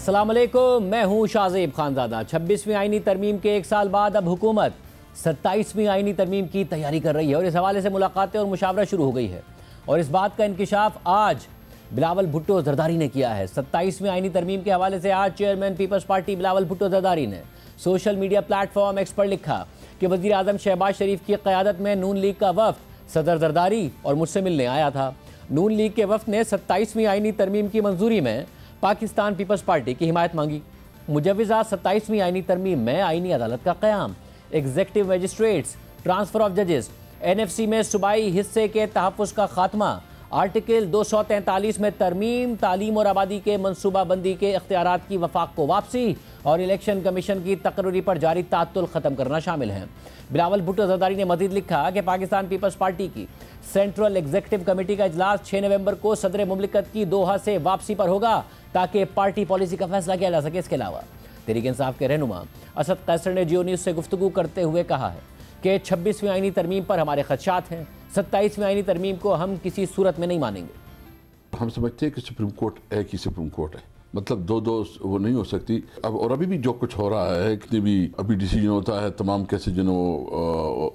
अस्सलाम वालेकुम, मैं हूं शाहजेब खानजादा। 26वीं आईनी तरमीम के एक साल बाद अब हुकूमत 27वीं आईनी तरमीम की तैयारी कर रही है और इस हवाले से मुलाकातें और मुशावरा शुरू हो गई है। और इस बात का इंकिशाफ आज बिलावल भुट्टो जरदारी ने किया है। 27वीं आईनी तरमीम के हवाले से आज chairman peoples party Bilawal Bhutto Zardari ने सोशल मीडिया प्लेटफॉर्म एक्स पर लिखा कि वज़ीर आज़म शहबाज शरीफ की क़यादत में नून लीग का वफ़द सदर जरदारी और मुझसे मिलने आया था। नून लीग के वफ़द ने 27वीं आईनी तरमीम की मंजूरी में पाकिस्तान पीपल्स पार्टी की हिमायत मांगी। मुजव्विज़ा 27वीं आईनी तरमीम में आईनी अदालत का क़याम, एग्जीक्यूटिव मजिस्ट्रेट्स, ट्रांसफ़र ऑफ जजेस, NFC में सूबाई हिस्से के तहफ़्फ़ुज़ का खात्मा, आर्टिकल 243 में तरमीम, तालीम और आबादी के मनसूबाबंदी के इख्तियारात की वफाक को वापसी और इलेक्शन कमीशन की तकर्री पर जारी तात्तुल ख़त्म करना शामिल हैं। बिलावल भुट्टो जरदारी ने मज़ीद लिखा कि पाकिस्तान पीपल्स पार्टी की सेंट्रल एग्जीक्यूटिव कमेटी का इजलास 6 नवंबर को सदर मुमलिकत की दोहा से वापसी पर होगा ताकि पार्टी पॉलिसी का फैसला किया जा सके। इसके अलावा तहरीक इंसाफ के रहनुमा असद कैसर ने जियो न्यूज़ से गुफ्तगू करते हुए कहा है कि 26वीं आईनी तरमीम पर हमारे खदशात हैं। 27वीं आईनी तरमीम को हम किसी सूरत में नहीं मानेंगे। हम समझते हैं कि सुप्रीम कोर्ट एक ही सुप्रीम कोर्ट है, मतलब दो वो नहीं हो सकती। अब और अभी भी जो कुछ हो रहा है, कितने भी अभी डिसीजन होता है, तमाम कैसे जो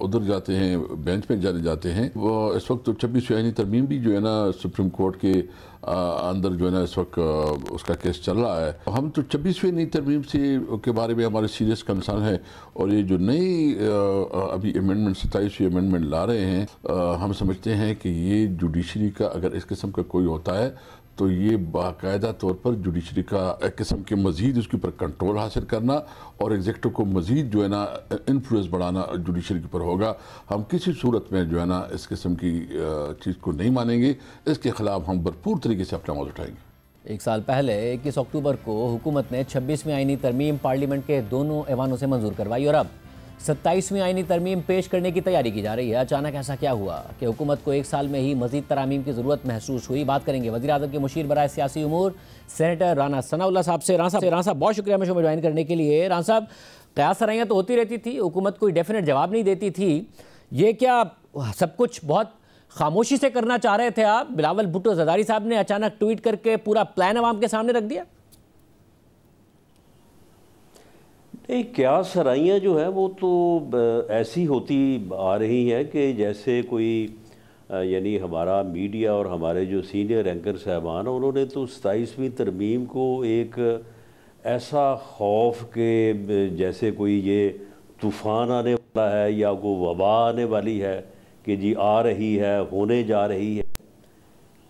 उधर जाते हैं, बेंच पे जाने जाते हैं। वो इस वक्त तो 26वीं आईनी तरमीम भी जो है ना सुप्रीम कोर्ट के अंदर जो है ना इस वक्त उसका केस चल रहा है। हम तो 26वीं नई तरमीम से के बारे में हमारे सीरियस कंसर्न है। और ये जो नई अभी अमेंडमेंट 27वीं अमेंडमेंट ला रहे हैं, हम समझते हैं कि ये जुडिशरी का अगर इस किस्म का कोई होता है तो ये बाकायदा तौर पर जुडिशरी का एक किस्म के मज़ीद उसके ऊपर कंट्रोल हासिल करना और एग्जीक्यूटिव को मज़ीद जो है ना इन्फ्लुएंस बढ़ाना जुडिशरी के ऊपर होगा। हम किसी सूरत में जो है ना इस किस्म की चीज़ को नहीं मानेंगे। इसके ख़िलाफ़ हम भरपूर तरीके से अपना आवाज़ उठाएंगे। एक साल पहले 21 अक्टूबर को हुकूमत ने 26वीं आईनी तरमीम पार्लियामेंट के दोनों ऐवानों से मंजूर करवाई और अब 27वीं आईनी तरमीम पेश करने की तैयारी की जा रही है। अचानक ऐसा क्या हुआ कि हुकूमत को एक साल में ही मज़ीद तरामीम की ज़रूरत महसूस हुई? बात करेंगे वज़ीर आज़म के मुशीर बराए सियासी उमूर सेनेटर राना सनाउल्लाह साहब से। राना साहब बहुत शुक्रिया हमें ज्वाइन करने के लिए। राना साहब, क़यास सराहियाँ तो होती रहती थी, हुकूमत कोई डेफिनेट जवाब नहीं देती थी। ये क्या सब कुछ बहुत खामोशी से करना चाह रहे थे आप? बिलावल भुट्टो जरदारी साहब ने अचानक ट्वीट करके पूरा प्लान अवाम के सामने रख दिया। नहीं, क्या सराइयाँ जो है वो तो ऐसी होती आ रही हैं कि जैसे कोई यानी हमारा मीडिया और हमारे जो सीनियर एंकर साहबान हैं उन्होंने तो 27वीं तरमीम को एक ऐसा खौफ के जैसे कोई ये तूफ़ान आने वाला है या कोई वबा आने वाली है कि जी आ रही है, होने जा रही है।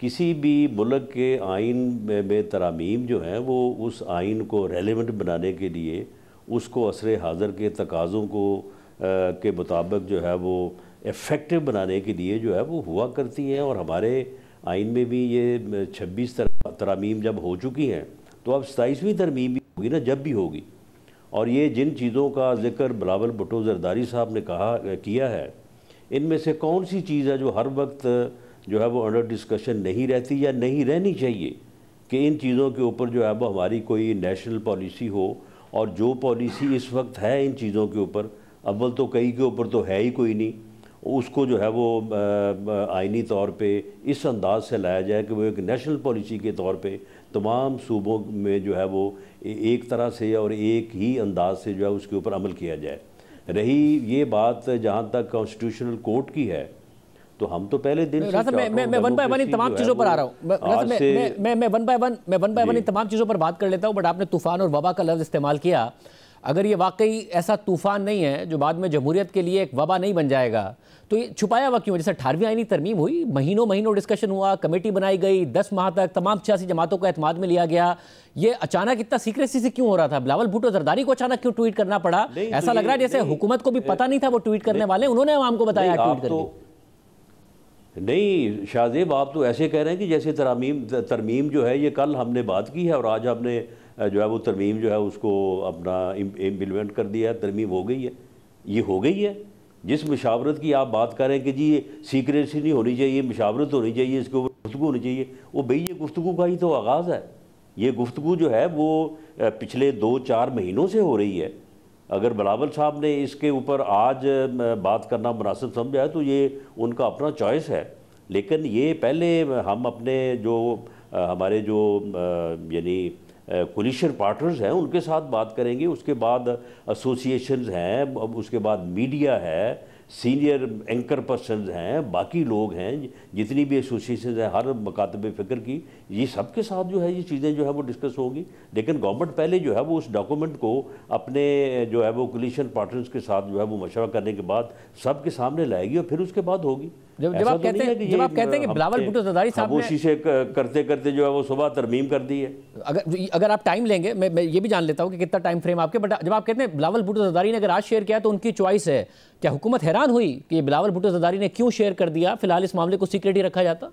किसी भी मुल्क के आइन में तरामीम जो हैं वो उस आइन को रेलेवेंट बनाने के लिए उसको असरे हाज़र के तकाज़ों को के मुताबिक जो है वो इफ़ेक्टिव बनाने के लिए जो है वो हुआ करती हैं। और हमारे आइन में भी ये 26 तरामीम जब हो चुकी हैं तो अब 27वीं तरमीम भी होगी ना, जब भी होगी। और ये जिन चीज़ों का ज़िक्र बिलावल भुट्टो जरदारी साहब ने किया है, इनमें से कौन सी चीज़ है जो हर वक्त जो है वो अंडर डिस्कशन नहीं रहती या नहीं रहनी चाहिए कि इन चीज़ों के ऊपर जो है वो हमारी कोई नेशनल पॉलिसी हो। और जो पॉलिसी इस वक्त है इन चीज़ों के ऊपर, अव्वल तो कई के ऊपर तो है ही कोई नहीं, उसको जो है वो आइनी तौर पे इस अंदाज से लाया जाए कि वो एक नेशनल पॉलिसी के तौर पे तमाम सूबों में जो है वो एक तरह से और एक ही अंदाज से जो है उसके ऊपर अमल किया जाए। रही ये बात जहाँ तक कॉन्स्टिट्यूशनल कोर्ट की है, तो हम तो पहले दिन से मैं वन बाय वन इन तमाम चीज़ों पर आ रहा हूँ। मैं वन बाय वन इन तमाम चीज़ों पर बात कर लेता हूँ। बट आपने तूफ़ान और वबा का लफ्ज़ इस्तेमाल किया। अगर ये वाकई ऐसा तूफ़ान नहीं है जो बाद में जमहूरियत के लिए एक वबा नहीं बन जाएगा, तो ये छुपाया हुआ क्यों? जैसे 18वीं आईनी तरमीम हुई, महीनों डिस्कशन हुआ, कमेटी बनाई गई, 10 माह तक तमाम सियासी जमातों को एतमाद में लिया गया। ये अचानक इतना सीक्रेसी से क्यों हो रहा था? बिलावल भुट्टो जरदारी को अचानक क्यों ट्वीट करना पड़ा? ऐसा लग रहा है जैसे हुकूमत को भी पता नहीं था वो ट्वीट करने वाले, उन्होंने आवाम को बताया ट्वीट करके। नहीं शाहजेब, आप तो ऐसे कह रहे हैं कि जैसे तरमीम जो है ये कल हमने बात की है और आज हमने जो है वो तरमीम जो है उसको अपना इम्प्लीमेंट कर दिया है, तरमीम हो गई है। ये हो गई है। जिस मशावरत की आप बात कर रहे हैं कि जी ये सीक्रेसी नहीं होनी चाहिए, मशावरत होनी चाहिए, इसके ऊपर गुफ्तगू होनी चाहिए, वो भाई ये गुफ्तगू का ही तो आगाज़ है। ये गुफ्तगू जो है वो पिछले 2-4 महीनों से हो रही है। अगर बिलावल साहब ने इसके ऊपर आज बात करना मुनासिब समझा है तो ये उनका अपना चॉइस है। लेकिन ये पहले हम अपने जो हमारे जो यानी कोलिशन पार्टनर्स हैं उनके साथ बात करेंगे, उसके बाद एसोसिएशंस हैं, उसके बाद मीडिया है, सीनियर एंकर पर्सनस हैं, बाकी लोग हैं, जितनी भी एसोसिएशन हैं हर मकातब फ़िक्र की, ये सब के साथ जो है ये चीज़ें जो है वो डिस्कस होगी। लेकिन गवर्नमेंट पहले जो है वो उस डॉक्यूमेंट को अपने जो है वो कोलिशन पार्टनर्स के साथ जो है वो मशवरा करने के बाद सब के सामने लाएगी और फिर उसके बाद होगी। जब आप कहते हैं कि बिलावल भुट्टो ज़रदारी साहब ने से करते करते जो है वो सुबह तरमीम कर दी है। अगर आप टाइम लेंगे, मैं ये भी जान लेता हूँ कि कितना टाइम फ्रेम आपके, बट जब आप कहते हैं बिलावल भुट्टो ज़रदारी ने अगर आज शेयर किया तो उनकी चॉइस है, क्या हुकूमत हैरान हुई कि बिलावल भुट्टो ज़रदारी ने क्यों शेयर कर दिया? फिलहाल इस मामले को सीक्रेट ही रखा जाता।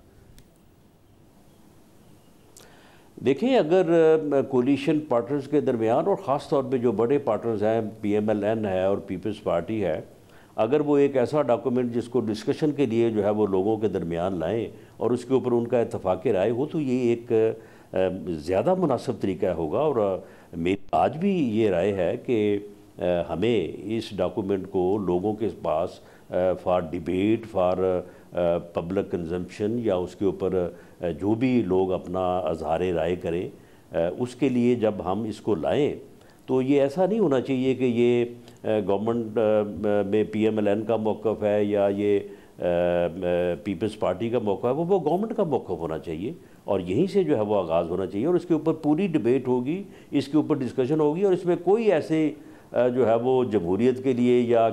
देखें, अगर कोलिशन पार्टनर्स के दरमियान और ख़ास तौर पे जो बड़े पार्टनर्स हैं, PMLN है और पीपल्स पार्टी है, अगर वो एक ऐसा डॉक्यूमेंट जिसको डिस्कशन के लिए जो है वो लोगों के दरमियान लाएं और उसके ऊपर उनका इत्तफाक राय हो, तो ये एक ज़्यादा मुनासिब तरीका होगा। और मेरी आज भी ये राय है कि हमें इस डॉक्यूमेंट को लोगों के पास for debate, for public consumption, या उसके ऊपर जो भी लोग अपना अजहार राय करें, उसके लिए जब हम इसको लाएं तो ये ऐसा नहीं होना चाहिए कि ये गवर्नमेंट में PMLN का मौक़िफ़ है या ये पीपल्स पार्टी का मौक़िफ़ है, वो गवर्नमेंट का मौक़िफ़ होना चाहिए और यहीं से जो है वो आगाज़ होना चाहिए और इसके ऊपर पूरी डिबेट होगी, इसके ऊपर डिस्कशन होगी और इसमें कोई ऐसे जो है वो जमहूरियत के लिए या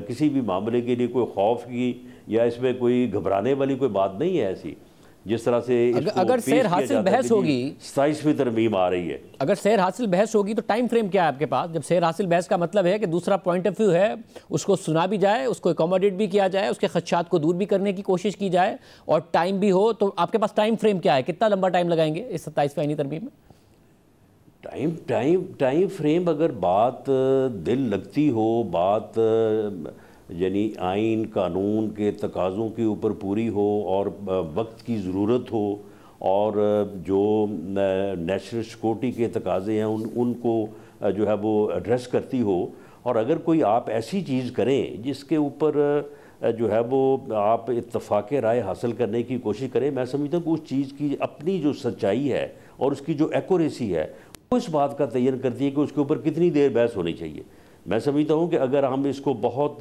किसी भी मामले के लिए कोई खौफ की या इसमें कोई घबराने वाली कोई बात नहीं है ऐसी। जिस तरह से अगर सैर हासिल बहस होगी, 27वीं तरमीम आ रही है, अगर सैर हासिल बहस होगी तो टाइम फ्रेम क्या है आपके पास? जब सैर हासिल बहस का मतलब है कि दूसरा पॉइंट ऑफ व्यू है, उसको सुना भी जाए, उसको एकोमोडेट भी किया जाए, उसके खदशात को दूर भी करने की कोशिश की जाए और टाइम भी हो, तो आपके पास टाइम फ्रेम क्या है? कितना लंबा टाइम लगाएंगे इस 27वीं आईनी तरमीम में? टाइम फ्रेम अगर बात दिल लगती हो, बात यानी आइन कानून के तकाज़ों के ऊपर पूरी हो और वक्त की ज़रूरत हो और जो नेशनल सिक्योरिटी के तकाज़े हैं उनको जो है वो एड्रेस करती हो, और अगर कोई आप ऐसी चीज़ करें जिसके ऊपर जो है वो आप इत्तफाक़ राय हासिल करने की कोशिश करें, मैं समझता हूँ कि उस चीज़ की अपनी जो सच्चाई है और उसकी जो एक्यूरेसी है वो इस बात का तयन करती है कि उसके ऊपर कितनी देर बहस होनी चाहिए। मैं समझता हूँ कि अगर हम इसको बहुत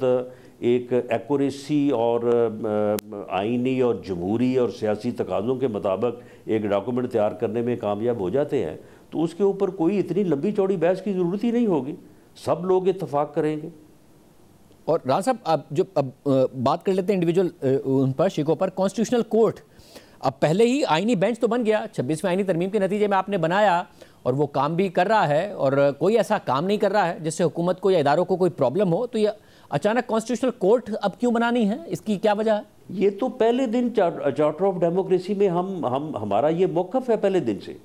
एक एक्यूरेसी और आइनी और जमहूरी और सियासी तकाज़ों के मुताबिक एक डॉक्यूमेंट तैयार करने में कामयाब हो जाते हैं तो उसके ऊपर कोई इतनी लंबी चौड़ी बहस की ज़रूरत ही नहीं होगी, सब लोग इत्तफाक करेंगे। और राज साहब, अब बात कर लेते हैं इंडिविजुअल उन पर शिकों पर। कॉन्स्टिट्यूशनल कोर्ट अब पहले ही आइनी बेंच तो बन गया, 26वें आइनी तरमीम के नतीजे में आपने बनाया और वो काम भी कर रहा है और कोई ऐसा काम नहीं कर रहा है जिससे हुकूमत को या इदारों को कोई प्रॉब्लम हो, तो ये अचानक कॉन्स्टिट्यूशनल कोर्ट अब क्यों बनानी है? इसकी क्या वजह है? ये तो पहले दिन चार्टर ऑफ डेमोक्रेसी में हमारा ये मौक़िफ़ है पहले दिन से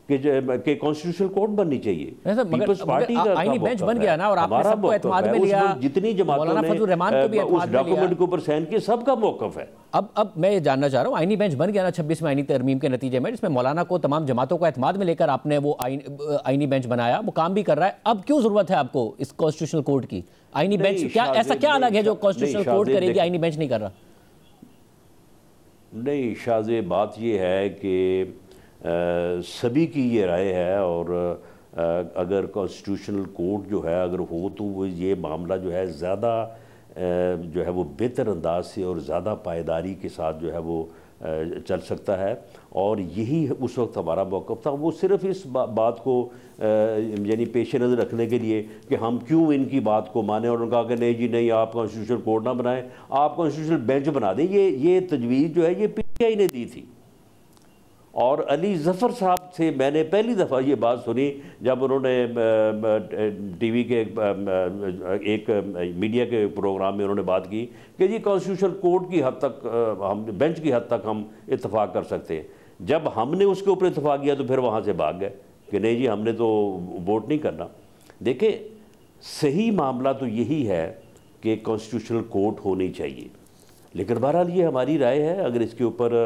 कि कॉन्स्टिट्यूशनल कोर्ट बननी चाहिए। पीपल्स पार्टी का आईनी बेंच बन गया ना और आपने सबको एतमाद में लिया, जितनी जमातों ने उस डॉक्यूमेंट के ऊपर साइन किए सबका मौक़िफ़ है। अब मैं ये जानना चाह रहा हूँ, आईनी बेंच बन गया ना 26वें आईनी तरमीम के नतीजे में, जिसमें मौलाना को तमाम जमातों को एतमाद में लेकर आपने वो आईनी बेंच बनाया, वो काम भी कर रहा है। अब क्यों ज़रूरत है आपको इस कॉन्स्टिट्यूशनल कोर्ट की? आईनी बेंच क्या ऐसा क्या अलग है जो कॉन्स्टिट्यूशनल कोर्ट करेगी, आईनी बेंच नहीं कर रहा? नहीं शाहज़े, बात ये है कि सभी की ये राय है और अगर कॉन्स्टिट्यूशनल कोर्ट जो है अगर हो तो वो ये मामला जो है ज़्यादा जो है वो बेहतर अंदाज से और ज़्यादा पायदारी के साथ जो है वो चल सकता है। और यही उस वक्त हमारा मौक़िफ़ था, वो सिर्फ इस बात को यानी पेश नज़र रखने के लिए कि हम क्यों इनकी बात को माने, और उन्होंने कहा कि नहीं जी नहीं, आप कॉन्स्टिट्यूशनल कोर्ट ना बनाएं, आप कॉन्स्टिट्यूशनल बेंच बना दें। ये तजवीज़ जो है ये PTI ने दी थी और अली ज़फ़र साहब से मैंने पहली दफ़ा ये बात सुनी जब उन्होंने TV के एक मीडिया के प्रोग्राम में उन्होंने बात की कि जी कॉन्स्टिट्यूशनल कोर्ट की हद तक हम बेंच की हद तक हम इत्तफाक कर सकते हैं। जब हमने उसके ऊपर इत्तफाक किया तो फिर वहाँ से भाग गए कि नहीं जी हमने तो वोट नहीं करना। देखें, सही मामला तो यही है कि कॉन्स्टिट्यूशनल कोर्ट होनी चाहिए, लेकिन बहरहाल ये हमारी राय है। अगर इसके ऊपर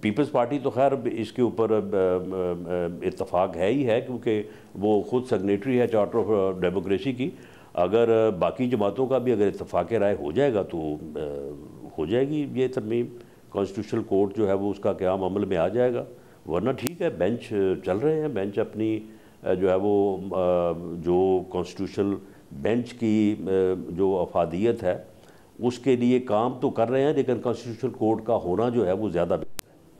पीपल्स पार्टी तो खैर इसके ऊपर इत्तफाक है ही है क्योंकि वो ख़ुद सिग्नेटरी है चार्टर ऑफ डेमोक्रेसी की। अगर बाकी जमातों का भी अगर इत्तफाक राय हो जाएगा तो हो जाएगी ये तरमीम, कॉन्स्टिट्यूशनल कोर्ट जो है वो उसका क़याम अमल में आ जाएगा वरना ठीक है, बेंच चल रहे हैं, बेंच अपनी जो है वो जो कॉन्स्टिट्यूशनल बेंच की जो अफादियत है उसके लिए काम तो कर रहे हैं, लेकिन कॉन्स्टिट्यूशनल कोर्ट का होना जो है वो ज़्यादा।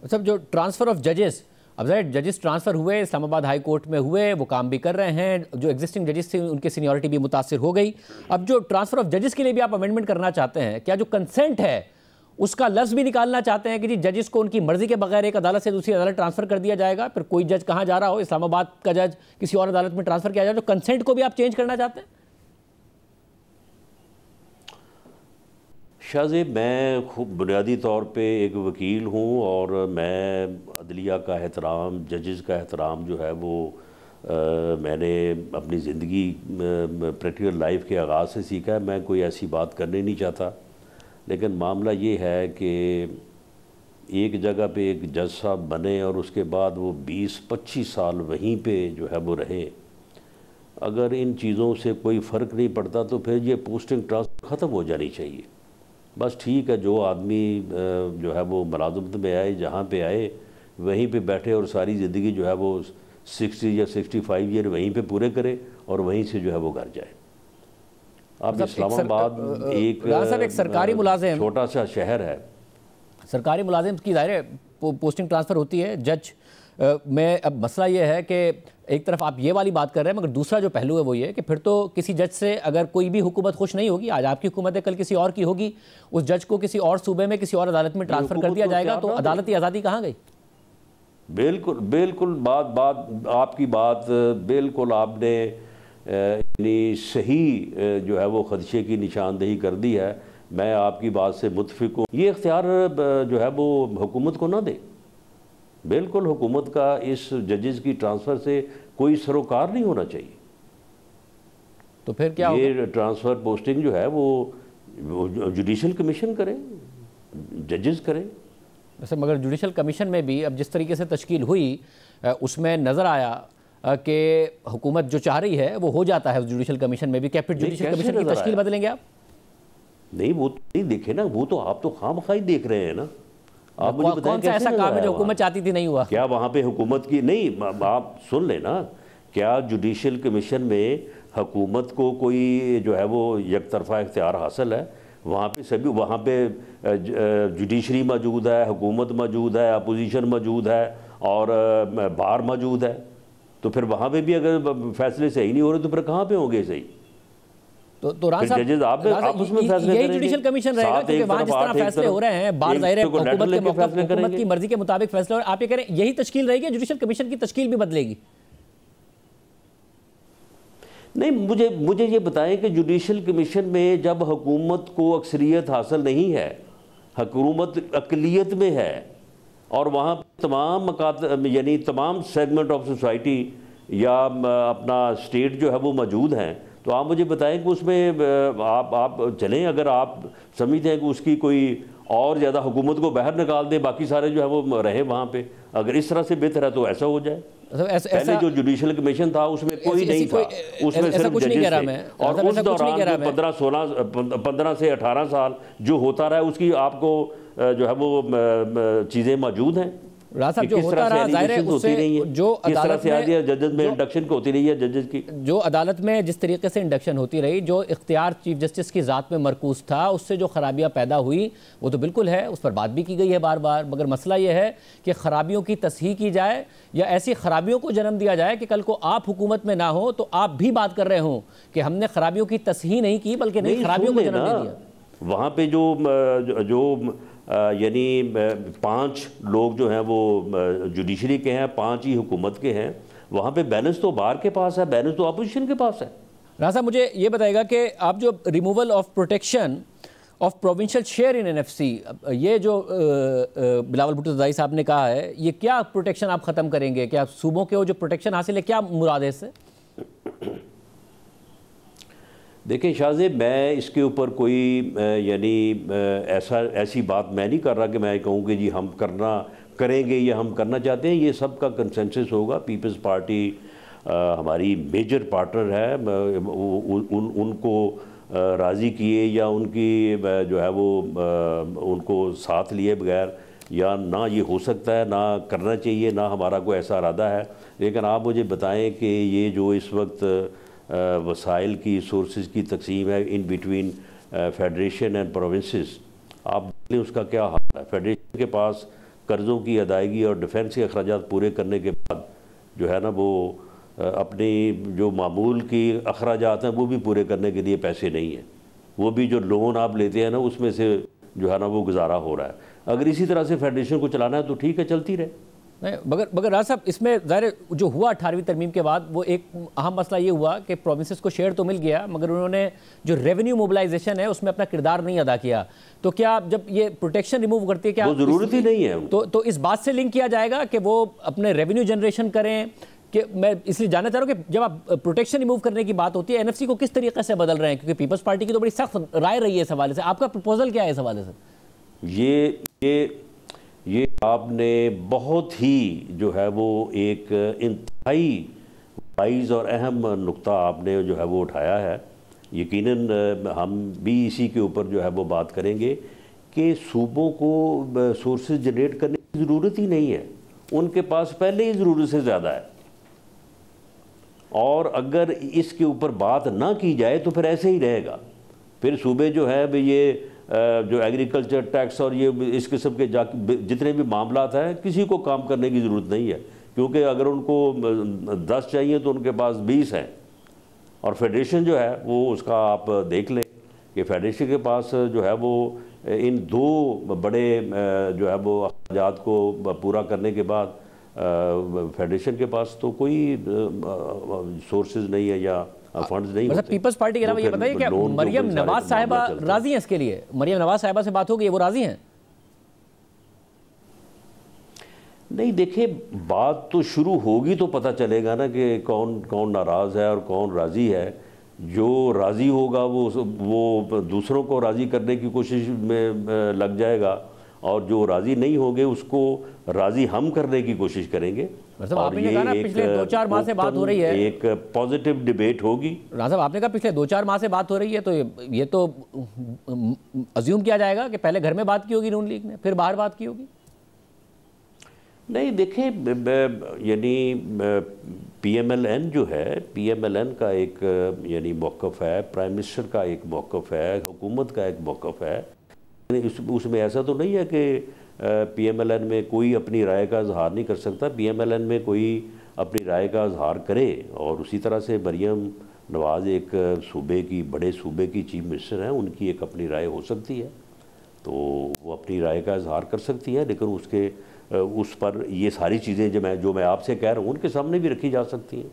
अच्छा, जो ट्रांसफ़र ऑफ जजेस, अब ज़ाहिर जजेस ट्रांसफ़र हुए, इस्लामाबाद हाई कोर्ट में हुए, वो काम भी कर रहे हैं, जो एग्जिस्टिंग जजेस थे उनकी सीनियरिटी भी मुतासिर हो गई। अब जो ट्रांसफ़र ऑफ जजेस के लिए भी आप अमेंडमेंट करना चाहते हैं, क्या जो कंसेंट है उसका लफ्ज़ भी निकालना चाहते हैं कि जी जजेस को उनकी मर्जी के बगैर एक अदालत से दूसरी अदालत ट्रांसफ़र कर दिया जाएगा? फिर कोई जज कहाँ जा रहा हो, इस्लामाबाद का जज किसी और अदालत में ट्रांसफ़र किया जाए, तो कंसेंट को भी आप चेंज करना चाहते हैं? शाहज़ेब, मैं खूब बुनियादी तौर पे एक वकील हूँ और मैं अदलिया का एहतराम, जजेस का एहतराम जो है वो मैंने अपनी ज़िंदगी प्रैक्टिकल लाइफ के आगाज़ से सीखा है। मैं कोई ऐसी बात करने नहीं चाहता, लेकिन मामला ये है कि एक जगह पे एक जज साहब बने और उसके बाद वो 20-25 साल वहीं पे जो है वो रहे। अगर इन चीज़ों से कोई फ़र्क नहीं पड़ता तो फिर ये पोस्टिंग ट्रांसफ़र ख़त्म हो जानी चाहिए। बस ठीक है, जो आदमी जो है वो मुलाजमत में आए, जहाँ पे आए वहीं पे बैठे और सारी ज़िंदगी जो है वो 60 या 65 ईयर वहीं पे पूरे करे और वहीं से जो है वो घर जाए। अब इस्लामाबाद एक सरकारी मुलाजिम, छोटा सा शहर है, सरकारी मुलाजिम की ज़ाहिर पोस्टिंग ट्रांसफ़र होती है जज में। अब मसला ये है कि एक तरफ आप ये वाली बात कर रहे हैं, मगर दूसरा जो पहलू है वो ये कि फिर तो किसी जज से अगर कोई भी हुकूमत खुश नहीं होगी, आज आपकी हुकूमत है कल किसी और की होगी, उस जज को किसी और सूबे में किसी और अदालत में ट्रांसफ़र कर दिया जाएगा, तो अदालती आज़ादी कहाँ गई? बिल्कुल बिल्कुल, बात आपकी बात बिल्कुल आपने सही जो है वो खदशे की निशानदेही कर दी है। मैं आपकी बात से मुतफिक हूँ। ये इख्तियार जो है वो हुकूमत को ना दे। बिल्कुल हुकूमत का इस जजेस की ट्रांसफ़र से कोई सरोकार नहीं होना चाहिए। तो फिर क्या ये ट्रांसफ़र पोस्टिंग जो है वो जुडिशल कमीशन करे, जजेस करें। वैसे मगर जुडिशल कमीशन में भी अब जिस तरीके से तश्कील हुई उसमें नज़र आया कि हुकूमत जो चाह रही है वो हो जाता है जुडिशल कमीशन में भी। क्या फिर जुडिशल कमीशन की तश्कील बदलेंगे आप? नहीं, वो नहीं देखे ना, वो तो आप तो खामखाई देख रहे हैं ना। आप मुझे बताएं कौन सा ऐसा काम है जो हुकूमत चाहती थी नहीं हुआ? क्या वहाँ पे हुकूमत की नहीं, आप सुन लेना, क्या जुडिशल कमीशन में हुकूमत को कोई जो है वो यकतरफा इख्तियार हासिल है? वहाँ पे सभी, वहाँ पे जुडिशरी मौजूद है, हुकूमत मौजूद है, अपोजिशन मौजूद है और बार मौजूद है। तो फिर वहाँ पे भी अगर फैसले सही नहीं हो रहे तो फिर कहाँ पे होंगे सही? तो राज साहब, आप उसमें फैसले यही जुडिशल कमीशन रहेगा, क्योंकि वहाँ जिस तरह फैसले हो रहे हैं बार ज़ाहिर है हुकूमत की मर्जी के मुताबिक फैसले, और आप ये कह रहे हैं यही तश्कील रहेगी, जुडिशल कमीशन की तश्कील भी बदलेगी? नहीं, मुझे ये बताएं कि जुडिशल कमीशन में जब हुकूमत को अक्सरियत हासिल नहीं है, हुकूमत अक़लियत में है और वहाँ तमाम यानी तमाम सेगमेंट ऑफ सोसाइटी या अपना स्टेट जो है वो मौजूद हैं, तो आप मुझे बताएं कि उसमें आप चलें। अगर आप समझते हैं कि उसकी कोई और ज़्यादा हुकूमत को बाहर निकाल दें, बाकी सारे जो है वो रहे वहाँ पे, अगर इस तरह से बेहतर है तो ऐसा हो जाए। पहले जो जुडिशल कमीशन था उसमें कोई नहीं था, उसमें सिर्फ जजेस थे और उस दौरान 15 से 18 साल जो होता रहा उसकी आपको जो है वो चीज़ें मौजूद हैं। राज साहब, जो होता रहा जाहिर है उससे जो अदालत में जजेस में इंडक्शन को होती रही है, जजेस की जो अदालत में जिस तरीके से इंडक्शन होती रही, जो इख्तियार चीफ जस्टिस की ज़ात में मरकूज था, उससे जो खराबियाँ पैदा हुई वो तो बिल्कुल है, उस पर बात भी की गई है बार बार। मगर मसला ये है कि खराबियों की तस्हीह की जाए या ऐसी खराबियों को जन्म दिया जाए कि कल को आप हुकूमत में ना हो तो आप भी बात कर रहे हों कि हमने खराबियों की तस्हीह नहीं की बल्कि नहीं खराबियों को जन्म दे दिया। वहाँ पे जो यानी 5 लोग जो हैं वो जुडिशरी के हैं, 5 ही हुकूमत के हैं, वहाँ पे बैलेंस तो बार के पास है, बैलेंस तो अपोजिशन के पास है। राज साहब, मुझे ये बताएगा कि आप जो removal of protection of provincial share in NFC, ये जो बिलावल भुट्टो ज़रदारी साहब ने कहा है, ये क्या प्रोटेक्शन आप ख़त्म करेंगे? क्या सूबों के वो जो प्रोटेक्शन हासिल है, क्या मुराद है इससे? देखिए शाहज़ेब, मैं इसके ऊपर कोई यानी ऐसी बात मैं नहीं कर रहा कि मैं कहूँ कि जी हम करेंगे या हम करना चाहते हैं। ये सब का कंसेंसस होगा। पीपल्स पार्टी हमारी मेजर पार्टनर है, उनको राज़ी किए या उनकी जो है वो उनको साथ लिए बगैर या ना ये हो सकता है, ना करना चाहिए, ना हमारा कोई ऐसा इरादा है। लेकिन आप मुझे बताएं कि ये जो इस वक्त वसाइल की सोर्सेज की तकसीम है in between federation and provinces, आप देख लें उसका क्या हाल है। फेडरेशन के पास कर्ज़ों की अदायगी और डिफेंस के अखराजात पूरे करने के बाद जो है ना वो अपनी जो मामूल की अखराजात हैं वो भी पूरे करने के लिए पैसे नहीं हैं। वो भी जो लोन आप लेते हैं ना उसमें से जो है ना वो गुजारा हो रहा है। अगर इसी तरह से फेडरेशन को चलाना है तो ठीक है, चलती रहे। नहीं, मगर राज साहब, इसमें ज़ाहिर जो हुआ 18वीं तरमीम के बाद वो एक अहम मसला ये हुआ कि प्रोविंसेस को शेयर तो मिल गया, मगर उन्होंने जो रेवेन्यू मोबिलाइजेशन है उसमें अपना किरदार नहीं अदा किया। तो क्या जब ये प्रोटेक्शन रिमूव करती है, क्या वो ज़रूरत ही नहीं है तो इस बात से लिंक किया जाएगा कि वो अपने रेवेन्यू जनरेशन करें? कि मैं इसलिए जानना चाह रहा हूँ कि जब आप प्रोटेक्शन रिमूव करने की बात होती है, एनएफसी को किस तरीके से बदल रहे हैं? क्योंकि पीपल्स पार्टी की तो बड़ी सख्त राय रही है इस हवाले से। आपका प्रपोजल क्या है इस हवाले से? ये आपने बहुत ही जो है वो एक इंतहाई वाइज और अहम नुक्ता आपने जो है वो उठाया है। यकीनन हम भी इसी के ऊपर जो है वो बात करेंगे कि सूबों को सोर्सेज जनरेट करने की ज़रूरत ही नहीं है, उनके पास पहले ही ज़रूरत से ज़्यादा है। और अगर इसके ऊपर बात ना की जाए तो फिर ऐसे ही रहेगा। फिर सूबे जो है भाई ये जो एग्रीकल्चर टैक्स और ये इस किस्म के जितने भी मामलात हैं, किसी को काम करने की ज़रूरत नहीं है, क्योंकि अगर उनको 10 चाहिए तो उनके पास 20 हैं। और फेडरेशन जो है वो उसका आप देख लें कि फेडरेशन के पास जो है वो इन दो बड़े जो है वो अखराजात को पूरा करने के बाद फेडरेशन के पास तो कोई सोर्सेज नहीं है या फंड्स नहीं होते। पीपल्स पार्टी के अलावा ये बताइए क्या मरियम नवाज साहिबा राजी हैं इसके लिए? मरियम नवाज साहिबा से बात हो गई, वो राजी हैं? नहीं, देखिए बात तो शुरू होगी तो पता चलेगा ना कि कौन कौन नाराज़ है और कौन राज़ी है। जो राज़ी होगा वो दूसरों को राज़ी करने की कोशिश में लग जाएगा, और जो राज़ी नहीं होंगे उसको राज़ी हम करने की कोशिश करेंगे। मतलब आपने कहा ना पिछले 2-4 माह से बात हो रही है, एक पॉजिटिव डिबेट होगी। राजा साहब, आपने कहा पिछले 2-4 माह से बात हो रही है, तो ये तो अज्यूम किया जाएगा कि पहले घर में बात की होगी नून लीग ने, फिर बाहर बात की होगी। नहीं, देखिए यानी PMLN जो है, PMLN का एक यानी मौक़िफ़ है, प्राइम मिनिस्टर का एक मौक़िफ़ है, हुकूमत का एक मौक़िफ़ है। उसमें ऐसा तो नहीं है कि PMLN में कोई अपनी राय का इजहार नहीं कर सकता। PMLN में कोई अपनी राय का इजहार करे, और उसी तरह से मरियम नवाज़ एक सूबे की, बड़े सूबे की चीफ मिनिस्टर हैं, उनकी एक अपनी राय हो सकती है, तो वो अपनी राय का इजहार कर सकती है। लेकिन उस पर ये सारी चीज़ें जो मैं आपसे कह रहा हूँ उनके सामने भी रखी जा सकती हैं।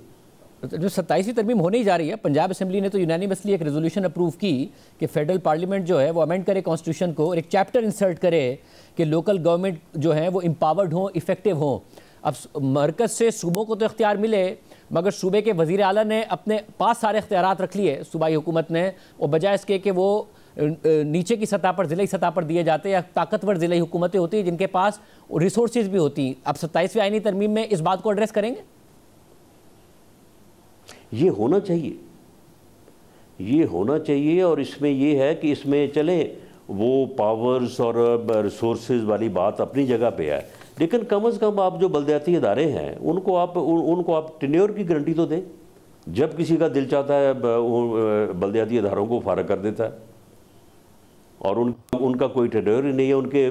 जो 27वीं तरमीम होने ही जा रही है, पंजाब असेंबली ने तो यूनानिमसली एक रेजोल्यूशन अप्रूव की कि फेडरल पार्लियामेंट जो है वो अमेंड करे कॉन्स्टिट्यूशन को और एक चैप्टर इंसर्ट करे कि लोकल गवर्नमेंट जो है वो एम्पावर्ड हो, इफेक्टिव हो। अब मरकज़ से सूबों को तो इख्तियार मिले, मगर सूबे के वज़ीर आला ने अपने पास सारे इख्तियारात रख लिए सूबाई हुकूमत ने, और बजाय इसके कि वो नीचे की सतह पर, ज़िले सतह पर दिए जाते या ताकतवर ज़िले हुकूमतें होती हैं जिनके पास रिसोर्सेज भी होती। अब 27वीं आईनी तरमीम में इस बात को एड्रेस करेंगे? ये होना चाहिए, ये होना चाहिए। और इसमें ये है कि इसमें चले वो पावर्स और रिसोर्सेज वाली बात अपनी जगह पे है, लेकिन कम से कम आप जो बलदियाती इदारे हैं उनको आप टेन्योर की गारंटी तो दें। जब किसी का दिल चाहता है बलदियाती इदारों को फारग कर देता है, और उनका कोई टेन्योर ही नहीं है, उनके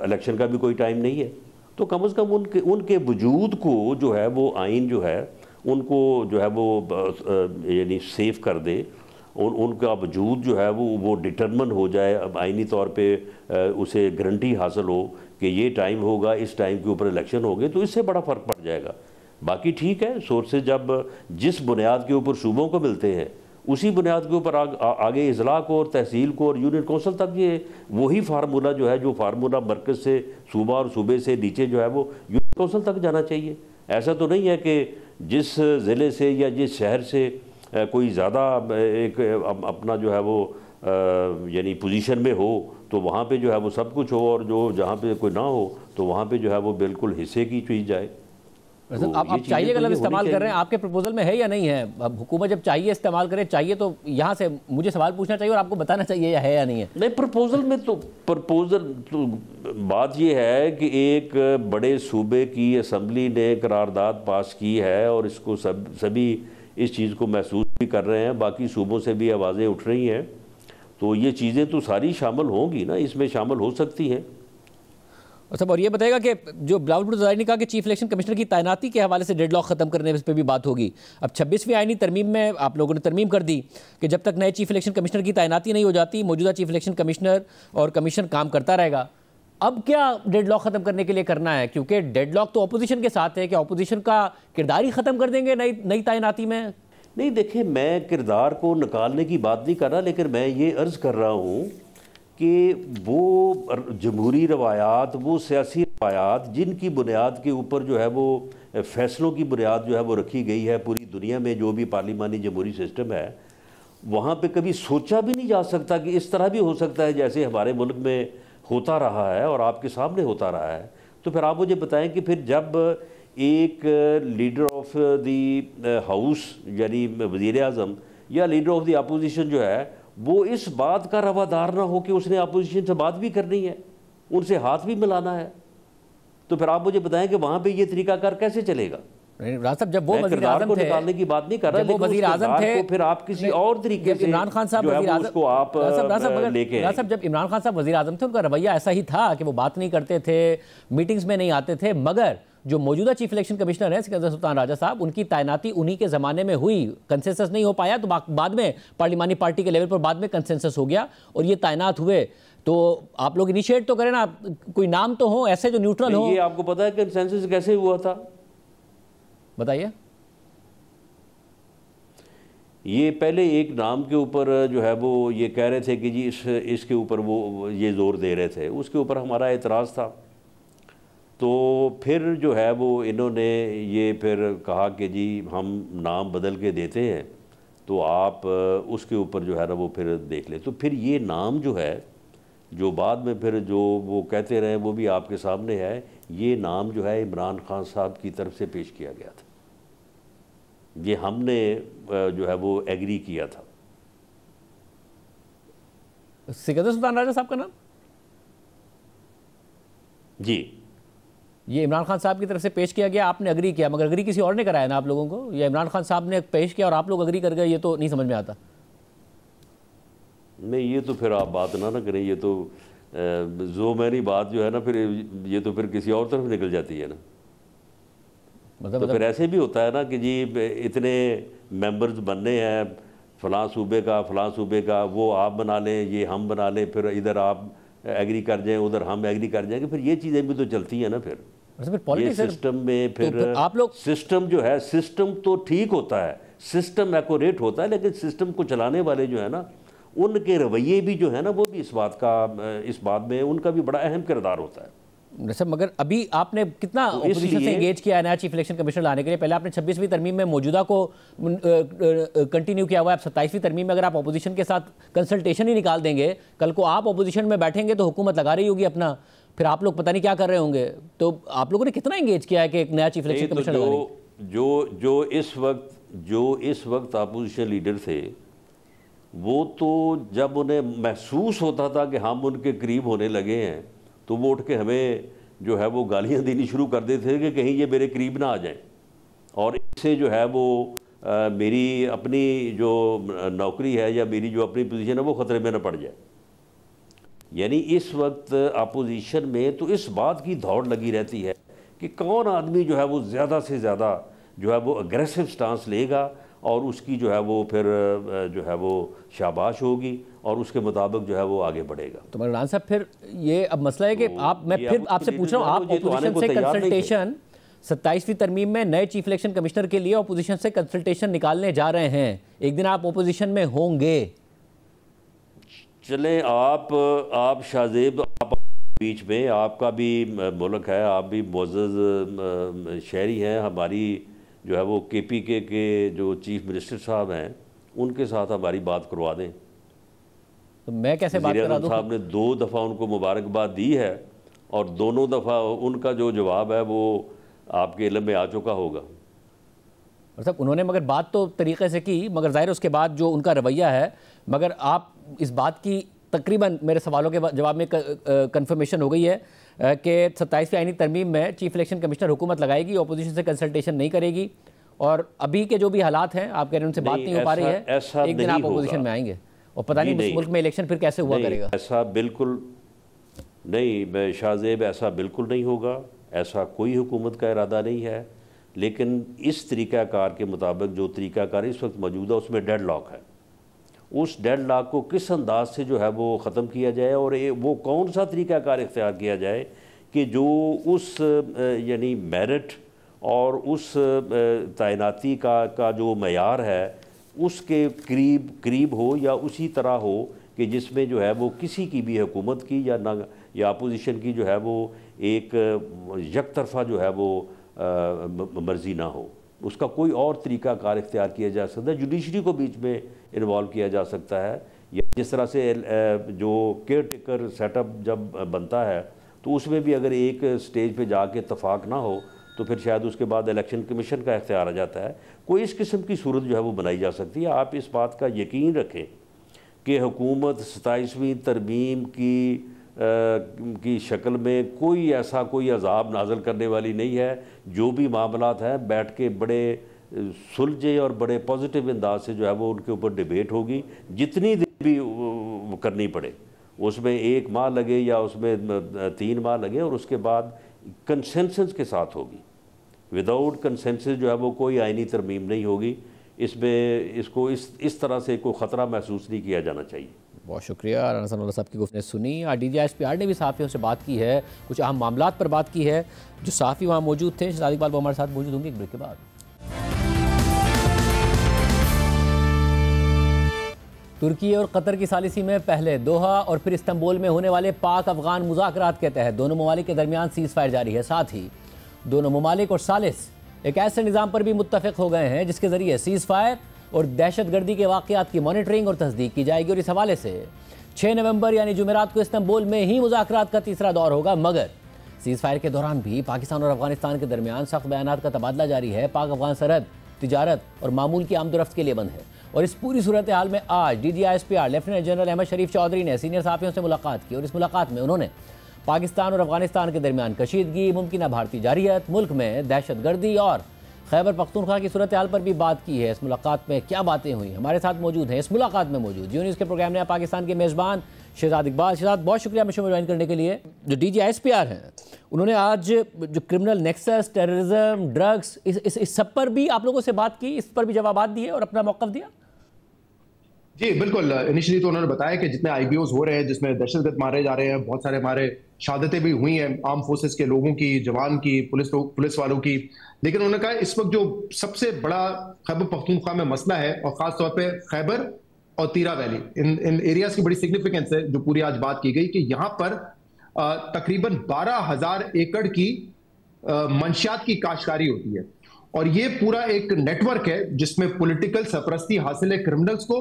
इलेक्शन का भी कोई टाइम नहीं है। तो कम से कम उनके वजूद को जो है वो आइन जो है उनको जो है वो यानी सेफ कर दे, उनका वजूद जो है वो डिटरमन हो जाए, आइनी तौर पे उसे गारंटी हासिल हो कि ये टाइम होगा, इस टाइम के ऊपर इलेक्शन होंगे, तो इससे बड़ा फ़र्क पड़ जाएगा। बाकी ठीक है, सोर्सेज जब जिस बुनियाद के ऊपर सूबों को मिलते हैं उसी बुनियाद के ऊपर आगे इजला को और तहसील को और यूनियन कौंसल तक ये वही फार्मूला जो है, जो फार्मूला मरकज़ से सूबा और सूबे से नीचे जो है वो यूनियन कौंसल तक जाना चाहिए। ऐसा तो नहीं है कि जिस ज़िले से या जिस शहर से कोई ज़्यादा एक अपना जो है वो यानी पोजीशन में हो तो वहाँ पे जो है वो सब कुछ हो, और जो जहाँ पे कोई ना हो तो वहाँ पे जो है वो बिल्कुल हिस्से की चीज़ जाए। तो आप ये चाहिए चीज़ें गलत तो ये इस्तेमाल होनी कर रहे हैं, चाहिए। आपके प्रपोजल में है या नहीं है? अब हुकूमत जब चाहिए इस्तेमाल करे, चाहिए तो यहाँ से मुझे सवाल पूछना चाहिए और आपको बताना चाहिए या है या नहीं है। नहीं, प्रपोजल तो बात ये है कि एक बड़े सूबे की असम्बली ने करारदाद पास की है और इसको सभी इस चीज़ को महसूस भी कर रहे हैं, बाकी सूबों से भी आवाज़ें उठ रही हैं, तो ये चीज़ें तो सारी शामिल होंगी ना, इसमें शामिल हो सकती हैं। और ये बताएगा कि जो बिलावल भुट्टो ज़रदारी ने कहा कि चीफ इलेक्शन कमिश्नर की तैनाती के हवाले से डेडलॉक खत्म करने पर भी बात होगी। अब 26वीं आईनी तरमीम में आप लोगों ने तरमीम कर दी कि जब तक नए चीफ इलेक्शन कमिश्नर की तैनाती नहीं हो जाती, मौजूदा चीफ इलेक्शन कमिश्नर और कमीशन काम करता रहेगा। अब क्या डेडलॉक खत्म करने के लिए करना है? क्योंकि डेडलॉक तो अपोजिशन के साथ है, कि अपोजिशन का किरदार ही खत्म कर देंगे नई तैनाती में? नहीं, देखिए, मैं किरदार को निकालने की बात नहीं कर रहा, लेकिन मैं ये अर्ज़ कर रहा हूँ कि वो जमहूरी रवायात, वो सियासी रवायात जिनकी बुनियाद के ऊपर जो है वो फैसलों की बुनियाद जो है वो रखी गई है पूरी दुनिया में, जो भी पार्लिमानी जमहूरी सिस्टम है, वहाँ पे कभी सोचा भी नहीं जा सकता कि इस तरह भी हो सकता है जैसे हमारे मुल्क में होता रहा है और आपके सामने होता रहा है। तो फिर आप मुझे बताएं कि फिर जब एक लीडर ऑफ द हाउस यानी वज़ीर आज़म या लीडर ऑफ द अपोजिशन जो है वो इस बात का रवादार ना हो कि उसने अपोजिशन से बात भी करनी है, उनसे हाथ भी मिलाना है, तो फिर आप मुझे बताएं कि वहाँ पे ये तरीकाकार कैसे चलेगा? राज साहब, जब वो वज़ीर आज़म आज़म थे, निकालने की बात नहीं कर रहा, जब वो वज़ीर आज़म थे, फिर आप किसी और तरीके से इमरान खान साहब वज़ीर आज़म उसको आप लेके राज साहब, जब इमरान खान साहब वज़ीर आज़म थे, उनका रवैया ऐसा ही था कि वो बात नहीं करते थे, मीटिंग्स में नहीं आते थे, मगर जो मौजूदा चीफ इलेक्शन कमिश्नर है सिकंदर सुल्तान राजा साहब, उनकी तैनाती उन्हीं के ज़माने में हुई। कंसेंसस नहीं हो पाया तो बाद में पार्लिमानी पार्टी के लेवल पर बाद में कंसेंसस हो गया और ये तैनात हुए। तो आप लोग इनिशिएट तो करें ना, कोई नाम तो हो ऐसे जो न्यूट्रल हो। ये आपको पता है कंसेंसस कैसे हुआ था? बताइए। ये पहले एक नाम के ऊपर जो है वो ये कह रहे थे कि जी इसके ऊपर वो ये जोर दे रहे थे, उसके ऊपर हमारा एतराज़ था। तो फिर जो है वो इन्होंने ये फिर कहा कि जी हम नाम बदल के देते हैं, तो आप उसके ऊपर जो है ना वो फिर देख लें। तो फिर ये नाम जो है, जो बाद में फिर जो वो कहते रहे वो भी आपके सामने है, ये नाम जो है इमरान खान साहब की तरफ से पेश किया गया था, ये हमने जो है वो एग्री किया था। सिकंदर सुल्तान राजा साहब का नाम? जी, ये इमरान खान साहब की तरफ से पेश किया गया, आपने अग्री किया, मगर अग्री किसी और ने कराया ना आप लोगों को, या इमरान खान साहब ने पेश किया और आप लोग अग्री कर गए? ये तो नहीं समझ में आता। नहीं, ये तो फिर आप बात ना करें, ये तो जो मैंने बात जो है ना, फिर ये तो फिर किसी और तरफ निकल जाती है ना। तो फिर ऐसे भी होता है ना कि जी इतने मेंबर्स बनने हैं, फ़लाँ सूबे का, वो आप बना लें, ये हम बना लें, फिर इधर आप एग्री कर जाएं, उधर हम एग्री कर जाएंगे, फिर ये चीज़ें भी तो चलती हैं ना। फिर ये सिस्टम में फिर आप लोग सिस्टम जो है, सिस्टम तो ठीक होता है, सिस्टम एक्यूरेट होता है, लेकिन सिस्टम को चलाने वाले जो है ना, उनके रवैये भी जो है ना, वो भी इस बात में उनका भी बड़ा अहम किरदार होता है। सर, मगर अभी आपने कितना ओपोजिशन से एंगेज किया है नया चीफ इलेक्शन कमिश्नर लाने के लिए? पहले आपने 26वीं तरमीम में मौजूदा को कंटिन्यू किया हुआ है, अब 27वीं तरमीम में अगर आप ओपोजिशन के साथ कंसल्टेशन ही निकाल देंगे, कल को आप ओपोजिशन में बैठेंगे तो हुकूमत लगा रही होगी अपना, फिर आप लोग पता नहीं क्या कर रहे होंगे। तो आप लोगों ने कितना एंगेज किया है कि एक नया चीफ इलेक्शन कमिश्नर लगाने? जो इस वक्त अपोजिशन लीडर थे, वो तो जब उन्हें महसूस होता था कि हम उनके करीब होने लगे हैं, तो वो उठ के हमें जो है वो गालियां देनी शुरू कर देते थे कि कहीं ये मेरे करीब ना आ जाएं, और इससे जो है वो मेरी अपनी जो नौकरी है या मेरी जो अपनी पोजीशन है वो ख़तरे में न पड़ जाए। यानी इस वक्त अपोजिशन में तो इस बात की दौड़ लगी रहती है कि कौन आदमी जो है वो ज़्यादा से ज़्यादा जो है वो अग्रेसिव स्टांस लेगा और उसकी जो है वो फिर जो है वो शाबाश होगी और उसके मुताबिक जो है वो आगे बढ़ेगा। तो मौलाना साहब, फिर ये अब मसला है कि मैं फिर आपसे पूछ रहा हूँ, आप ओपोजिशन से कंसल्टेशन 27वीं तरमीम में नए चीफ इलेक्शन कमिश्नर के लिए ओपोजिशन से कंसल्टेशन निकालने जा रहे हैं, एक दिन आप ओपोजिशन में होंगे। चलें, आप शाहजेब, आप बीच में, आपका भी मुल्क है, आप भी मुअज़्ज़ज़ शहरी हैं, हमारी जो है वो KPK के जो चीफ मिनिस्टर साहब हैं उनके साथ हमारी बात करवा दें। तो मैं कैसे बात करा दूं? साहब ने 2 दफ़ा उनको मुबारकबाद दी है और दोनों दफ़ा उनका जो जवाब है वो आपके इल्म में आ चुका होगा। और साहब उन्होंने मगर बात तो तरीके से की, मगर ज़ाहिर उसके बाद जो उनका रवैया है, मगर आप इस बात की तकरीबन मेरे सवालों के जवाब में कंफर्मेशन हो गई है कि 27वीं आईनी तरमीम में चीफ इलेक्शन कमिश्नर हुकूमत लगाएगी, अपोजिशन से कंसल्टेशन नहीं करेगी, और अभी के जो भी हालात हैं आप कह रहे हैं उनसे बात नहीं हो पा रही है, एक दिन आप अपोजिशन में आएंगे और पता नहीं इस मुल्क में इलेक्शन फिर कैसे हुआ करेगा। ऐसा बिल्कुल नहीं शाहजेब, ऐसा बिल्कुल नहीं होगा, ऐसा कोई हुकूमत का इरादा नहीं है। लेकिन इस तरीक़ाकार के मुताबिक जो तरीक़ाकार इस वक्त मौजूद है उसमें डेड लॉक है। उस डेड लॉक को किस अंदाज से जो है वो ख़त्म किया जाए और वो कौन सा तरीक़ाकार इख्तियार किया जाए कि जो उस यानी मेरिट और उस तैनाती का जो मयार है उसके करीब हो या उसी तरह हो कि जिसमें जो है वो किसी की भी हुकूमत की या अपोजिशन की जो है वो एक यकतरफा जो है वो मर्जी ना हो। उसका कोई और तरीक़ाकार इख्तियार किया जा सकता है, जुडिशरी को बीच में इन्वॉल्व किया जा सकता है, या जिस तरह से जो केयर टेकर सेटअप जब बनता है तो उसमें भी अगर एक स्टेज पे जाके इत्तफाक ना हो तो फिर शायद उसके बाद इलेक्शन कमीशन का इख्तियार आ जाता है। कोई इस किस्म की सूरत जो है वो बनाई जा सकती है। आप इस बात का यकीन रखें कि हुकूमत 27वीं तरमीम की शक्ल में कोई अजाब नाज़िल करने वाली नहीं है। जो भी मामलात हैं बैठ के बड़े सुलझे और बड़े पॉजिटिव अंदाज से जो है वो उनके ऊपर डिबेट होगी, जितनी देर भी करनी पड़े, उसमें 1 माह लगे या उसमें 3 माह लगे, और उसके बाद कंसेंसस के साथ होगी। विदाउट कंसेंसस जो है वो कोई आईनी तरमीम नहीं होगी। इसको इस तरह से कोई ख़तरा महसूस नहीं किया जाना चाहिए। बहुत शुक्रिया राना सनाउल्लाह साहब की गुफ्तगू सुनी। DGISPR ने भी सहाफ़ियों से बात की है, कुछ अहम मामलात पर बात की है। जो सहाफ़ी वहाँ मौजूद थे, शहजाद इकबाल वो हमारे साथ मौजूद होंगे एक ब्रेक के बाद। तुर्की और कतर की सालिसी में पहले दोहा और फिर इस्तांबुल में होने वाले पाक अफगान मुज़ाकरात के तहत दोनों ममालिक के दरमियान सीज़ फायर जारी है। साथ ही दोनों ममालिक और सालिस एक ऐसे निज़ाम पर भी मुत्तफ़िक़ हो गए हैं जिसके ज़रिए सीज़ फायर और दहशतगर्दी के वाक़यात की मॉनिटरिंग और तस्दीक की जाएगी। और इस हवाले से 6 नवंबर यानी जुमेरात को इस्तांबुल में ही मुज़ाकरात का तीसरा दौर होगा। मगर सीज़ फायर के दौरान भी पाकिस्तान और अफगानिस्तान के दरमियान सख्त बयानात का तबादला जारी है। पाक अफगान सरहद तिजारत और मामूल की आमदोरफ्त के लिए बंद है। और इस पूरी सूरत हाल में आज DGISPR लेफ्टिनेंट जनरल अहमद शरीफ चौधरी ने सीनियर सहाफ़ियों से मुलाकात की, और इस मुलाकात में उन्होंने पाकिस्तान और अफगानिस्तान के दरमियान कशीदगी, मुमकिन भारतीय जारियत, मुल्क में दहशतगर्दी और खैबर पख्तूनख्वा की सूरत हाल पर भी बात की है। इस मुलाकात में क्या बातें हुई, हमारे साथ मौजूद हैं इस मुलाकात में मौजूद जियो न्यूज़ के प्रोग्राम में पाकिस्तान के मेज़बान शहजाद इकबाल। शहजाद, बहुत शुक्रिया मिशन में ज्वाइन करने के लिए। जो DGISPR हैं उन्होंने आज जो क्रिमिनल नेक्सस, टेररिज्म, ड्रग्स, इस सब पर भी आप लोगों से बात की, इस पर भी जवाबात दिए और अपना मौक़िफ़ दिया। जी बिल्कुल, इनिशियली तो उन्होंने बताया कि जितने IPOs हो रहे हैं जिसमें दहशतगर्द मारे जा रहे हैं, बहुत सारे हमारे शहादतें भी हुई हैं आर्म फोर्सेस के लोगों की, जवान की, पुलिस वालों की। लेकिन उन्होंने कहा इस वक्त जो सबसे बड़ा खैबर पख्तूनख्वा में मसला है, और खास तौर पे खैबर और तीरा वैली, इन एरियाज की बड़ी सिग्निफिकेंस है जो पूरी आज बात की गई कि यहाँ पर तकरीबन 12,000 एकड़ की मंशियात की काश्तकारी होती है। और ये पूरा एक नेटवर्क है जिसमें पॉलिटिकल सरपरस्ती हासिल है क्रिमिनल्स को,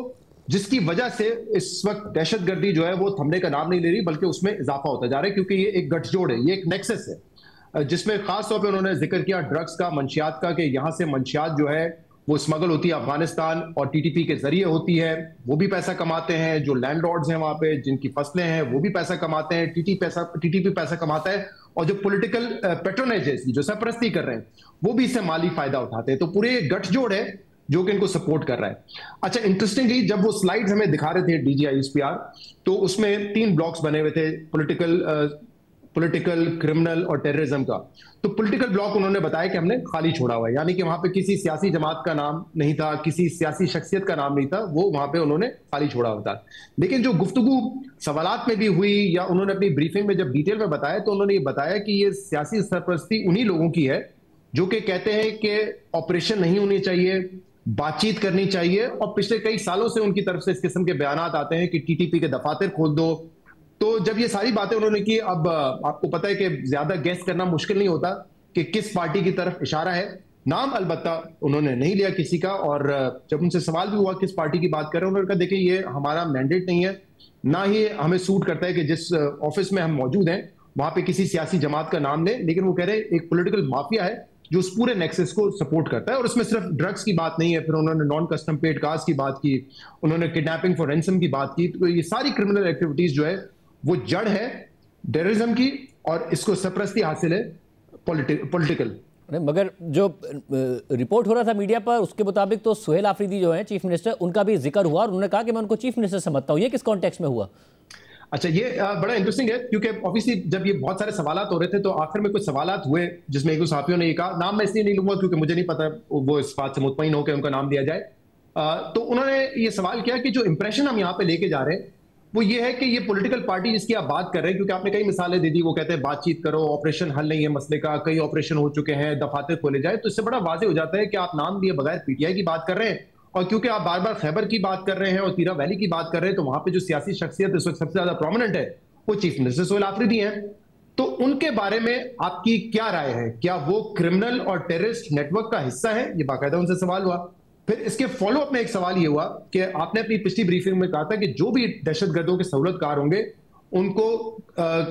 जिसकी वजह से इस वक्त दहशतगर्दी जो है वो थमने का नाम नहीं ले रही, बल्कि उसमें इजाफा होता जा रहा है, क्योंकि ये एक गठजोड़ है, ये एक नेक्सस है, जिसमें खास तौर पे उन्होंने जिक्र किया ड्रग्स का, मंशियात का, कि यहाँ से मंशियात जो है वो स्मगल होती है अफगानिस्तान और TTP के जरिए होती है। वो भी पैसा कमाते हैं, जो लैंडलॉर्ड्स हैं वहाँ पे, जिनकी फसलें हैं, वो भी पैसा कमाते हैं, TTP पैसा कमाता है, और जो पॉलिटिकल पेट्रोनेज है, जो सरपरस्ती कर रहे हैं, वो भी इससे माली फायदा उठाते हैं। तो पूरे गठजोड़ है जो कि इनको सपोर्ट कर रहा है। अच्छा, इंटरेस्टिंगली जब वो स्लाइड्स हमें दिखा रहे थे DGISPR, तो उसमें 3 ब्लॉक्स बने हुए थे, पॉलिटिकल, क्रिमिनल और टेररिज्म का। तो पॉलिटिकल ब्लॉक उन्होंने बताया कि हमने खाली छोड़ा हुआ है, यानी कि वहां पे किसी सियासी जमात का नाम नहीं था, किसी सियासी शख्सियत का नाम नहीं था, वो वहां पे उन्होंने खाली छोड़ा हुआ था। लेकिन जो गुफ्तगू सवालात में भी हुई या उन्होंने अपनी ब्रीफिंग में जब डिटेल में बताया, तो उन्होंने ये बताया कि ये सियासी सरपरस्ती उन्हीं लोगों की है जो कि कहते हैं कि ऑपरेशन नहीं होनी चाहिए, बातचीत करनी चाहिए, और पिछले कई सालों से उनकी तरफ से इस किस्म के बयानात आते हैं कि TTP के दफातर खोल दो। तो जब ये सारी बातें उन्होंने की, अब आपको पता है कि ज्यादा गैस करना मुश्किल नहीं होता कि किस पार्टी की तरफ इशारा है। नाम अलबत्ता उन्होंने नहीं लिया किसी का, और जब उनसे सवाल भी हुआ किस पार्टी की बात कर रहे हैं, उन्होंने कहा देखिए ये हमारा मैंडेट नहीं है, ना ही हमें सूट करता है कि जिस ऑफिस में हम मौजूद हैं वहां पे किसी सियासी जमात का नाम लें। लेकिन वो कह रहे हैं एक पॉलिटिकल माफिया है जो उस पूरे नेक्सस को सपोर्ट करता है। और उसमें सिर्फ ड्रग्स की बात नहीं है, फिर उन्होंने नॉन कस्टम पेड कार्स की बात की, उन्होंने किडनैपिंग फॉर रैंसम की बात की। तो ये सारी क्रिमिनल एक्टिविटीज जो है वो जड़ है टेररिज्म की, और इसको सरपरस्ती हासिल है पॉलिटिकल। मगर जो रिपोर्ट हो रहा था मीडिया पर उसके मुताबिक तो सुहेल आफरीदी जो है चीफ मिनिस्टर, उनका भी जिक्र हुआ और उन्होंने कहा कि मैं उनको चीफ मिनिस्टर समझता हूँ। ये किस कॉन्टेक्स्ट में हुआ? अच्छा, ये बड़ा इंटरेस्टिंग है, क्योंकि ऑब्वियसली जब ये बहुत सारे सवालात हो रहे थे तो आखिर में कुछ सवालात हुए जिसमें एक दो साथियों ने ये कहा, नाम मैं इसलिए नहीं लूंगा क्योंकि मुझे नहीं पता वो इस बात से मुतमईन हो कि उनका नाम दिया जाए। तो उन्होंने ये सवाल किया कि जो इंप्रेशन हम यहाँ पे लेके जा रहे हैं वो ये है कि ये पॉलिटिकल पार्टी जिसकी आप बात कर रहे हैं, क्योंकि आपने कई मिसालें दे दी, वो कहते हैं बातचीत करो, ऑपरेशन हल नहीं है मसले का, कई ऑपरेशन हो चुके हैं, दफातर खोले जाए। तो इससे बड़ा वाजे हो जाता है कि आप नाम दिए बगैर पीटीआई की बात कर रहे हैं, और क्योंकि आप बार बार खैबर की बात कर रहे हैं और तीरा वैली की बात कर रहे हैं, तो वहां पे जो सियासी शख्सियत इस वक्त सबसे ज्यादा प्रोमिनेंट है वो चीफ मिनिस्टर सुहेल आफरीदी हैं। तो उनके बारे में आपकी क्या राय है? क्या वो क्रिमिनल और टेररिस्ट नेटवर्क का हिस्सा है? ये बाकायदा उनसे सवाल हुआ। फिर इसके फॉलो अप में एक सवाल ये हुआ कि आपने अपनी पिछली ब्रीफिंग में कहा था कि जो भी दहशतगर्दों के सहूलतकार होंगे उनको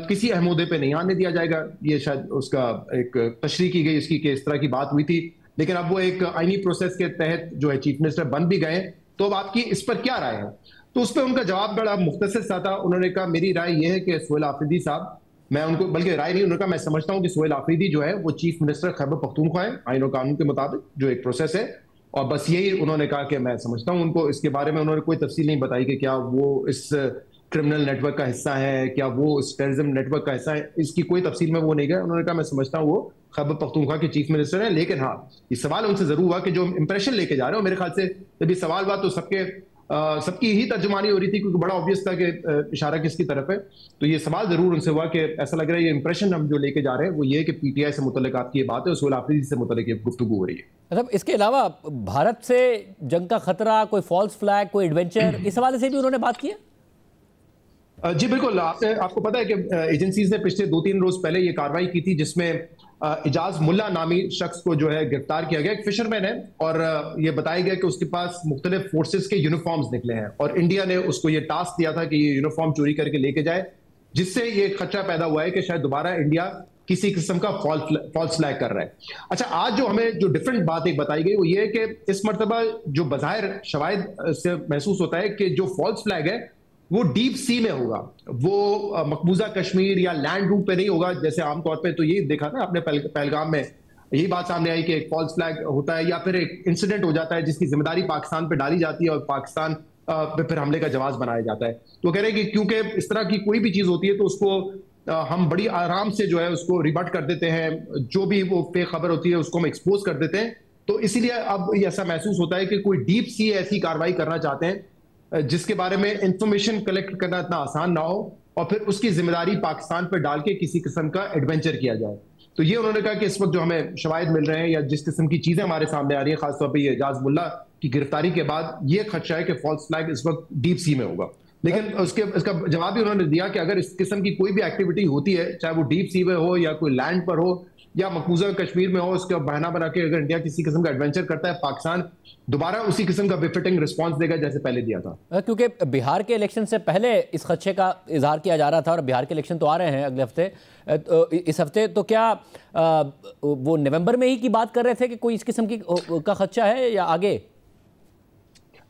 किसी अहमोदे पे नहीं आने दिया जाएगा। ये शायद उसका एक तशरीह की गई इसकी कि इस तरह की बात हुई थी, लेकिन अब वो एक आईनी प्रोसेस के तहत जो है चीफ मिनिस्टर बन भी गए। तो अब आपकी इस पर क्या राय है? तो उस पर उनका जवाब बड़ा मुख्तसर सा था। उन्होंने कहा मेरी राय यह है कि सुहेल आफरीदी साहब, मैं उनको, बल्कि राय नहीं, उन्होंने कहा मैं समझता हूं कि सुहेल आफरीदी जो है वो चीफ मिनिस्टर खैबर पख्तूनख्वा है आईन और कानून के मुताबिक, जो एक प्रोसेस है। और बस यही उन्होंने कहा कि मैं समझता हूं उनको। इसके बारे में उन्होंने कोई तफसील नहीं बताई कि क्या वो इस क्रिमिनल नेटवर्क का हिस्सा है, क्या वो इस टेररिज्म नेटवर्क का हिस्सा है, इसकी कोई तफसील में वो नहीं गए। उन्होंने कहा मैं समझता हूं वो खैबर पख्तूनख्वा के चीफ मिनिस्टर है। लेकिन हाँ, ये सवाल उनसे जरूर हुआ कि जो इंप्रेशन लेके जा रहे हो, मेरे ख्याल से जब ये सवाल हुआ तो सबकी ही तर्जुमानी हो रही थी, क्योंकि बड़ा ऑब्वियस था कि इशारा किसकी तरफ है। तो ये सवाल जरूर उनसे हुआ कि ऐसा लग रहा है ये इंप्रेशन हम जो लेके जा रहे हैं वो ये कि पीटीआई से मुतल्लिक आपकी ये बात है और सुहेल आफरीदी से मुतल्लिक गुफ्तगू हो रही है। मतलब इसके अलावा भारत से जंग का खतरा, कोई फॉल्स फ्लैग, कोई एडवेंचर, इस हवाले से भी उन्होंने बात की है? जी बिल्कुल। आपको पता है कि एजेंसीज ने पिछले 2-3 रोज पहले ये कार्रवाई की थी जिसमें इजाज मुल्ला नामी शख्स को जो है गिरफ्तार किया गया। एक फिशरमैन है और ये बताया गया कि उसके पास मुख्तलिफ फोर्सेस के यूनिफॉर्म्स निकले हैं और इंडिया ने उसको ये टास्क दिया था कि ये यूनिफॉर्म चोरी करके लेके जाए, जिससे ये खदशा पैदा हुआ है कि शायद दोबारा इंडिया किसी किस्म का फॉल्स फ्लैग कर रहा है। अच्छा, आज जो हमें जो डिफरेंट बात एक बताई गई वो ये है कि इस मरतबा जो बज़ाहिर शवाहिद से महसूस होता है कि जो फॉल्स फ्लैग है वो डीप सी में होगा, वो मकबूजा कश्मीर या लैंड रूट पे नहीं होगा जैसे आमतौर पे। तो ये देखा ना आपने पहलगाम में, यही बात सामने आई कि एक फॉल्स फ्लैग होता है या फिर एक इंसिडेंट हो जाता है जिसकी जिम्मेदारी पाकिस्तान पे डाली जाती है और पाकिस्तान पे फिर हमले का जवाब बनाया जाता है। तो कह रहे हैं कि क्योंकि इस तरह की कोई भी चीज होती है तो उसको हम बड़ी आराम से जो है उसको रिबट कर देते हैं, जो भी वो फेक खबर होती है उसको हम एक्सपोज कर देते हैं। तो इसीलिए अब ऐसा महसूस होता है कि कोई डीप सी ऐसी कार्रवाई करना चाहते हैं जिसके बारे में इंफॉर्मेशन कलेक्ट करना इतना आसान ना हो और फिर उसकी जिम्मेदारी पाकिस्तान पर डाल के किसी किस्म का एडवेंचर किया जाए। तो ये उन्होंने कहा कि इस वक्त जो हमें शवाहिद मिल रहे हैं या जिस किस्म की चीजें हमारे सामने आ रही है, खासतौर पर ये एजाज मुल्ला की गिरफ्तारी के बाद, ये खदशा है कि फॉल्स फ्लैग इस वक्त डीप सी में होगा। लेकिन इसका जवाब भी उन्होंने दिया कि अगर इस किस्म की कोई भी एक्टिविटी होती है, चाहे वो डीप सी में हो या कोई लैंड पर हो या मकबूजा कश्मीर में हो, उसका बहाना बना के अगर इंडिया किसी किस्म का एडवेंचर करता है, पाकिस्तान दोबारा उसी किस्म का बिफिटिंग रिस्पांस देगा जैसे पहले दिया था। क्योंकि बिहार के इलेक्शन से पहले इस खदशे का इजहार किया जा रहा था और बिहार के इलेक्शन तो आ रहे हैं अगले हफ्ते, इस हफ्ते। तो क्या वो नवंबर में ही की बात कर रहे थे कि कोई इस किस्म की का खदशा है या आगे?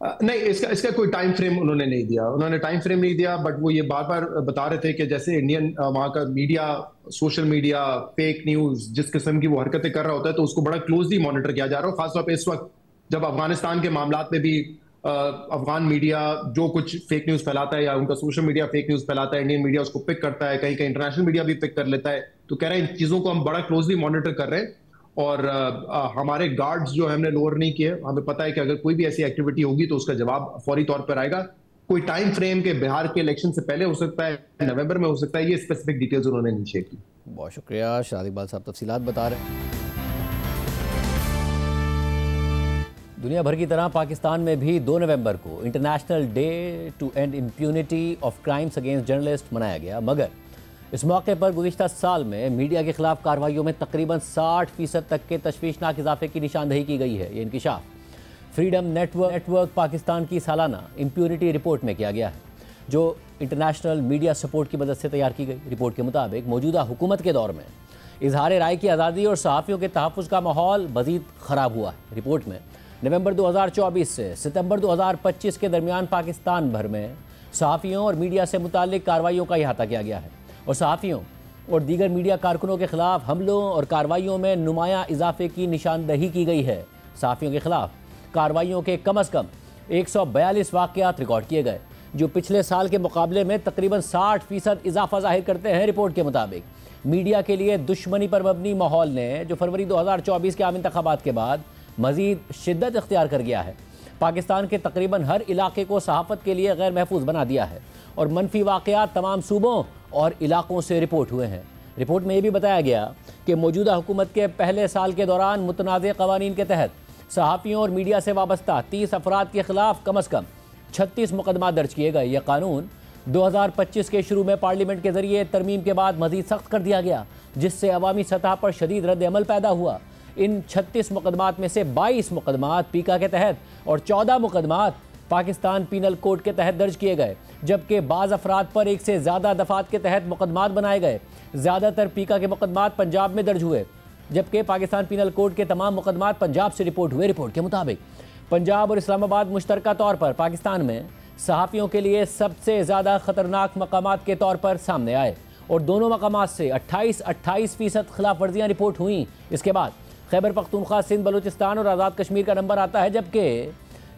नहीं, इसका कोई टाइम फ्रेम उन्होंने नहीं दिया। उन्होंने टाइम फ्रेम नहीं दिया, बट वो ये बार बार बता रहे थे कि जैसे इंडियन वहाँ का media, social media, fake news, जिस किस्म की वो हरकतें कर रहा होता है तो उसको बड़ा क्लोजली मॉनिटर किया जा रहा है। खासतौर पर इस वक्त जब अफगानिस्तान के मामलात में भी अफगान मीडिया जो कुछ फेक न्यूज फैलाता है या उनका सोशल मीडिया फेक न्यूज फैलाता है, इंडियन मीडिया उसको पिक करता है, कहीं कहीं इंटरनेशनल मीडिया भी पिक कर लेता है। तो कह रहे हैं इन चीजों को हम बड़ा क्लोजली मॉनिटर कर रहे हैं और हमारे गार्ड्स जो हमने लोअर नहीं किए। हमें पता है कि अगर कोई भी ऐसी एक्टिविटी होगी तो उसका जवाब फौरी तौर पर आएगा। कोई टाइम फ्रेम के बिहार के इलेक्शन से पहले हो सकता है, नवंबर में हो सकता है, ये स्पेसिफिक डिटेल्स उन्होंने नहीं शेयर की। बहुत शुक्रिया शाद इकबाल साहब, तफसीलात बता रहे हैं। दुनिया भर की तरह पाकिस्तान में भी 2 नवंबर को international day to end impunity of crimes against journalist मनाया गया, मगर इस मौके पर गुज़िश्ता साल में मीडिया के खिलाफ कार्रवाइयों में तकरीबन 60% तक के तशवीशनाक इजाफे की निशानदही की गई है। ये इंकिशाफ फ्रीडम नेटवर्क पाकिस्तान की सालाना इम्प्यूनिटी रिपोर्ट में किया गया है, जो इंटरनेशनल मीडिया सपोर्ट की मदद से तैयार की गई। रिपोर्ट के मुताबिक मौजूदा हुकूमत के दौर में इजहार राय की आज़ादी और सहाफ़ियों के तहफ़्फ़ुज़ का माहौल मज़ीद ख़राब हुआ है। रिपोर्ट में नवंबर 2024 से सितंबर 2025 के दरमियान पाकिस्तान भर में सहाफ़ियों और मीडिया से मुताल्लिक़ कार्रवाइयों का अहाता किया गया है और सहाफ़ियों और दीगर मीडिया कारकुनों के खिलाफ हमलों और कार्रवाइयों में नुमायां इजाफे की निशानदही की गई है। सहाफ़ियों के खिलाफ कार्रवाइयों के कम अज़ कम 142 वाक़यात रिकॉर्ड किए गए, जो पिछले साल के मुकाबले में तकरीबन 60% इजाफा जाहिर करते हैं। रिपोर्ट के मुताबिक मीडिया के लिए दुश्मनी पर मबनी माहौल ने जो फरवरी 2024 के आम इंतखाबात के बाद मज़ीद शिद्दत इख्तियार कर गया है, पाकिस्तान के तकरीबन हर इलाके को सहाफ़त के लिए गैर महफूज बना दिया है और मनफी वाक़यात तमाम सूबों और इलाकों से रिपोर्ट हुए हैं। रिपोर्ट में यह भी बताया गया कि मौजूदा हुकूमत के पहले साल के दौरान मुतनाज़ क़वानीन के तहत सहाफ़ियों और मीडिया से वाबस्ता 30 अफराद के खिलाफ कम अज़ कम 36 मुकदमा दर्ज किए गए। यह कानून 2025 के शुरू में पार्लियामेंट के ज़रिए तरमीम के बाद मज़ीद सख्त कर दिया गया, जिससे अवामी सतह पर शदीद रद्द अमल पैदा हुआ। इन 36 मुकदमात में से 22 मुकदमात पीका के तहत और 14 मुकदमात पाकिस्तान पीनल कोड के तहत दर्ज किए गए, जबकि बाज़ अफराद पर एक से ज़्यादा दफ़ात के तहत मुकदमात बनाए गए। ज़्यादातर पीका के मुकदमात पंजाब में दर्ज हुए, जबकि पाकिस्तान पीनल कोड के तमाम मुकदमात पंजाब से रिपोर्ट हुए। रिपोर्ट के मुताबिक पंजाब और इस्लामाबाद मुश्तरका तौर पर पाकिस्तान में सहाफ़ियों के लिए सबसे ज़्यादा ख़तरनाक मकामात के तौर पर सामने आए और दोनों मकामात से 28% खिलाफ वर्जियाँ रिपोर्ट हुई। इसके बाद खैबर पख्तूनख्वा, सिंध, बलूचिस्तान और आज़ाद कश्मीर का नंबर आता है, जबकि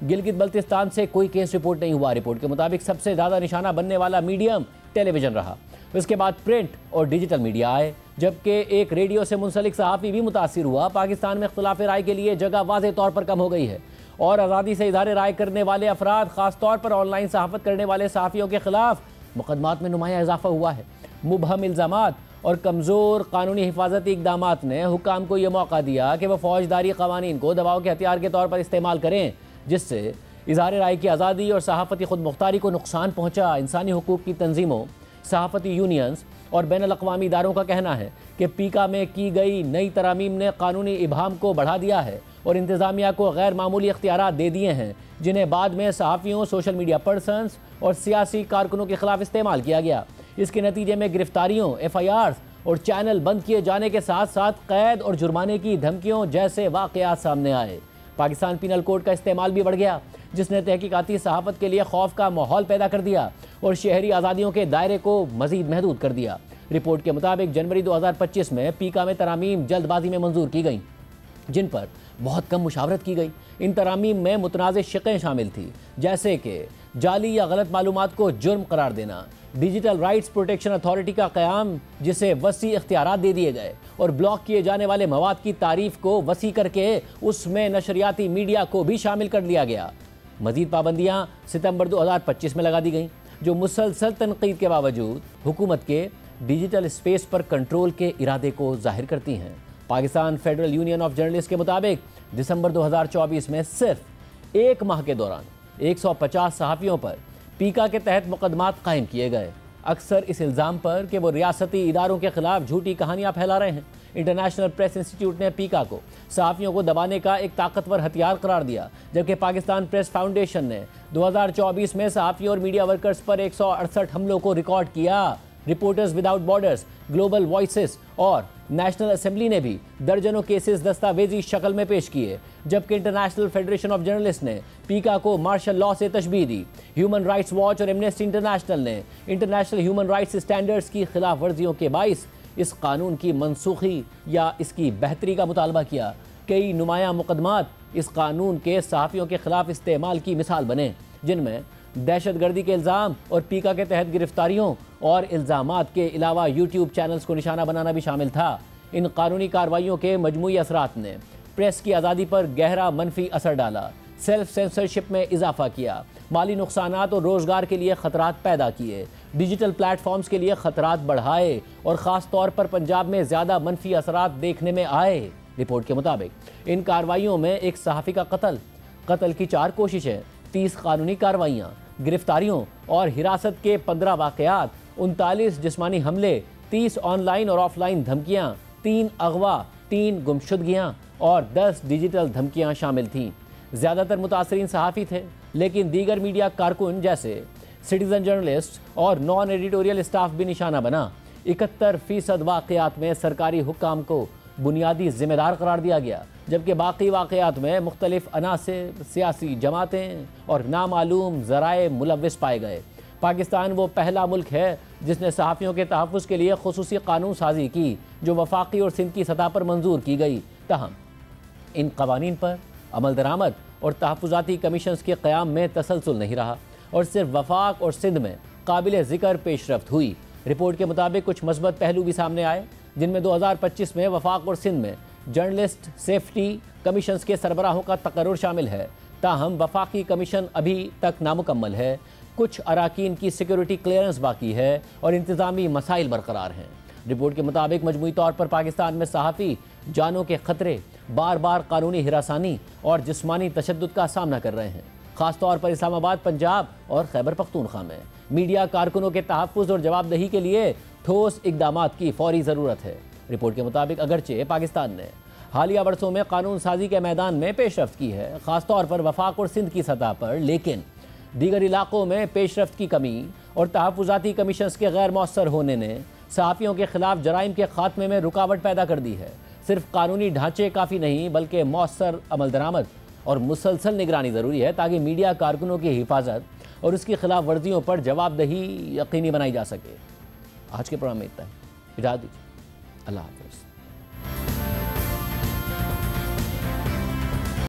गिलगित बल्तिस्तान से कोई केस रिपोर्ट नहीं हुआ। रिपोर्ट के मुताबिक सबसे ज़्यादा निशाना बनने वाला मीडियम टेलीविज़न रहा। उसके बाद प्रिंट और डिजिटल मीडिया आए, जबकि एक रेडियो से मुंसलिक सहाफ़ी भी मुतासिर हुआ। पाकिस्तान में इख्तिलाफ राय के लिए जगह वाज़ेह तौर पर कम हो गई है और आज़ादी से इज़हार राय करने वाले अफराद, ख़ास तौर पर ऑनलाइन सहाफ़त करने वाले सहाफ़ियों के खिलाफ मुकदमात में नुमायां इजाफा हुआ है। मुबहम इल्ज़ामात और कमज़ोर कानूनी हिफाजती इक़दामात ने हुकाम को यह मौका दिया कि वह फ़ौजदारी क़वानीन को दबाव के हथियार के तौर पर इस्तेमाल करें, जिससे इज़हार राय की आज़ादी और सहाफ़ती खुद मुख्तारी को नुकसान पहुँचा। इंसानी हुकूक़ की तंजीमों, सहाफ़ती यूनियंस और बैनुल अक़वामी इदारों का कहना है कि पीका में की गई नई तरामीम ने कानूनी इबहाम को बढ़ा दिया है और इंतज़ामिया को गैर मामूली इख्तियारात दे दिए हैं, जिन्हें बाद में सहाफ़ियों, सोशल मीडिया पर्सन्स और सियासी कारकुनों के खिलाफ इस्तेमाल किया गया। इसके नतीजे में गिरफ्तारियों, FIRs और चैनल बंद किए जाने के साथ साथ कैद और जुर्माने की धमकियों जैसे वाक़यात सामने आए। पाकिस्तान पीनल कोड का इस्तेमाल भी बढ़ गया, जिसने तहकीकाती सहाफ़त के लिए खौफ का माहौल पैदा कर दिया और शहरी आज़ादियों के दायरे को मज़ीद महदूद कर दिया। रिपोर्ट के मुताबिक जनवरी 2025 में पीका में तरामीम जल्दबाजी में मंजूर की गई, जिन पर बहुत कम मुशावरत की गई। इन तरामीम में मुतनाज़ शिक़ें शामिल थी, जैसे कि जाली या गलत मालूमात को जुर्म करार देना, डिजिटल राइट्स प्रोटेक्शन अथॉरिटी का क़याम जिसे वसी इख्तियारात दे दिए गए और ब्लॉक किए जाने वाले मवाद की तारीफ को वसी करके उसमें नशरियाती मीडिया को भी शामिल कर लिया गया। मज़ीद पाबंदियाँ सितंबर 2025 में लगा दी गईं, जो मुसलसल तनकीद के बावजूद हुकूमत के डिजिटल स्पेस पर कंट्रोल के इरादे को जाहिर करती हैं। Pakistan federal union of journalist के मुताबिक दिसंबर 2024 में सिर्फ एक माह के दौरान 150 सहाफ़ियों पर पीका के तहत मुकदमात कायम किए गए, अक्सर इस इल्ज़ाम पर कि वो रियासती इदारों के खिलाफ झूठी कहानियाँ फैला रहे हैं। इंटरनेशनल प्रेस इंस्टीट्यूट ने पीका को सहाफ़ियों को दबाने का एक ताकतवर हथियार करार दिया, जबकि पाकिस्तान प्रेस फाउंडेशन ने 2024 में सहाफ़ियों और मीडिया वर्कर्स पर 168 हमलों को रिकॉर्ड किया। Reporters without borders, global voices और नेशनल असेंबली ने भी दर्जनों केसेस दस्तावेजी शक्ल में पेश किए, जबकि इंटरनेशनल फेडरेशन ऑफ जर्नलिस्ट ने पीका को मार्शल लॉ से तशबीह दी। ह्यूमन राइट्स वॉच और एमनेस्टी इंटरनेशनल ने इंटरनेशनल ह्यूमन राइट्स स्टैंडर्ड्स की खिलाफ वर्जियों के बाइस इस कानून की मनसूखी या इसकी बेहतरी का मुतालबा किया। कई नुमायां मुकदमात इस कानून के सहाफ़ियों के खिलाफ इस्तेमाल की मिसाल बने, जिनमें दहशतगर्दी के इल्ज़ाम और पीका के तहत गिरफ्तारियों और इल्ज़ामात के अलावा यूट्यूब चैनल्स को निशाना बनाना भी शामिल था। इन कानूनी कार्रवाइयों के मजमूई असरात ने प्रेस की आज़ादी पर गहरा मनफी असर डाला, सेल्फ सेंसरशिप में इजाफा किया, माली नुकसानात और रोज़गार के लिए ख़तरात पैदा किए, डिजिटल प्लेटफॉर्म्स के लिए ख़तरात बढ़ाए और ख़ास तौर पर पंजाब में ज़्यादा मनफी असरात देखने में आए। रिपोर्ट के मुताबिक इन कार्रवाइयों में एक सहाफ़ी का कत्ल की 4 कोशिशें, 30 कानूनी कार्रवाइयाँ, गिरफ्तारियों और हिरासत के 15 वाक़यात, 39 जिस्मानी हमले, 30 ऑनलाइन और ऑफलाइन धमकियाँ, 3 अगवा, 3 गुमशुदगियाँ और 10 डिजिटल धमकियाँ शामिल थीं। ज़्यादातर मुतासरीन सहाफ़ी थे, लेकिन दीगर मीडिया कारकुन जैसे सिटीज़न जर्नलिस्ट और नॉन एडिटोरियल स्टाफ भी निशाना बना। 71% वाक़यात में सरकारी हुक्काम को बुनियादी जिम्मेदार करार दिया गया, जबकि बाकी वाक़यात में मुख्तलिफ अनासिर, सियासी जमातें और नामालूम ज़राए मुलव्विस पाए गए। पाकिस्तान वो पहला मुल्क है जिसने सहाफ़ियों के तहफ़्फ़ुज़ के लिए खुसूसी कानून साजी की, जो वफाकी और सिंध की सतह पर मंजूर की गई। तहम इन कवानीन पर अमल दरामद और तहफ़्फ़ुज़ाती कमीशंस के क़याम में तसलसल नहीं रहा और सिर्फ वफाक और सिंध में काबिल ज़िक्र पेशरफ्त हुई। रिपोर्ट के मुताबिक कुछ मस्बत पहलू भी सामने आए, जिनमें 2025 में वफाक और सिंध में जर्नलिस्ट सेफ्टी कमीशंस के सरबराहों का तकर्रुर शामिल है। ताहम वफाकी कमीशन अभी तक नामुकम्मल है, कुछ अराकीन की सिक्योरिटी क्लियरेंस बाकी है और इंतज़ामी मसाइल बरकरार हैं। रिपोर्ट के मुताबिक मजमूई तौर पर पाकिस्तान में सहाफ़ी जानों के ख़तरे, बार बार कानूनी हिरासानी और जिस्मानी तशद्दुद का सामना कर रहे हैं, ख़ास तौर पर इस्लामाबाद, पंजाब और खैबर पख्तूनख्वा में। मीडिया कारकुनों के तहफ़्फ़ुज़ और जवाबदही के लिए ठोस इक़दामात की फ़ौरी ज़रूरत है। रिपोर्ट के मुताबिक अगरचे पाकिस्तान ने हालिया वर्षों में कानून साजी के मैदान में पेशरफ्त की है, ख़ास तौर पर वफाक और सिंध की सतह पर, लेकिन दीगर इलाकों में पेशरफ्त की कमी और तहफ़्फ़ुज़ाती कमीशंस के गैर मौसर होने ने सहाफ़ियों के ख़िलाफ़ जराइम के ख़ात्मे में रुकावट पैदा कर दी है। सिर्फ कानूनी ढांचे काफ़ी नहीं, बल्कि मौसर अमल दरामद और मुसलसल निगरानी ज़रूरी है, ताकि मीडिया कारकुनों की हिफाजत और उसकी खिलाफ वर्जियों पर जवाबदही यकीनी बनाई जा सके। आज के प्रोग्राम में इतना ही, इजाज़त दीजिए, अल्लाह हाफ़िज़।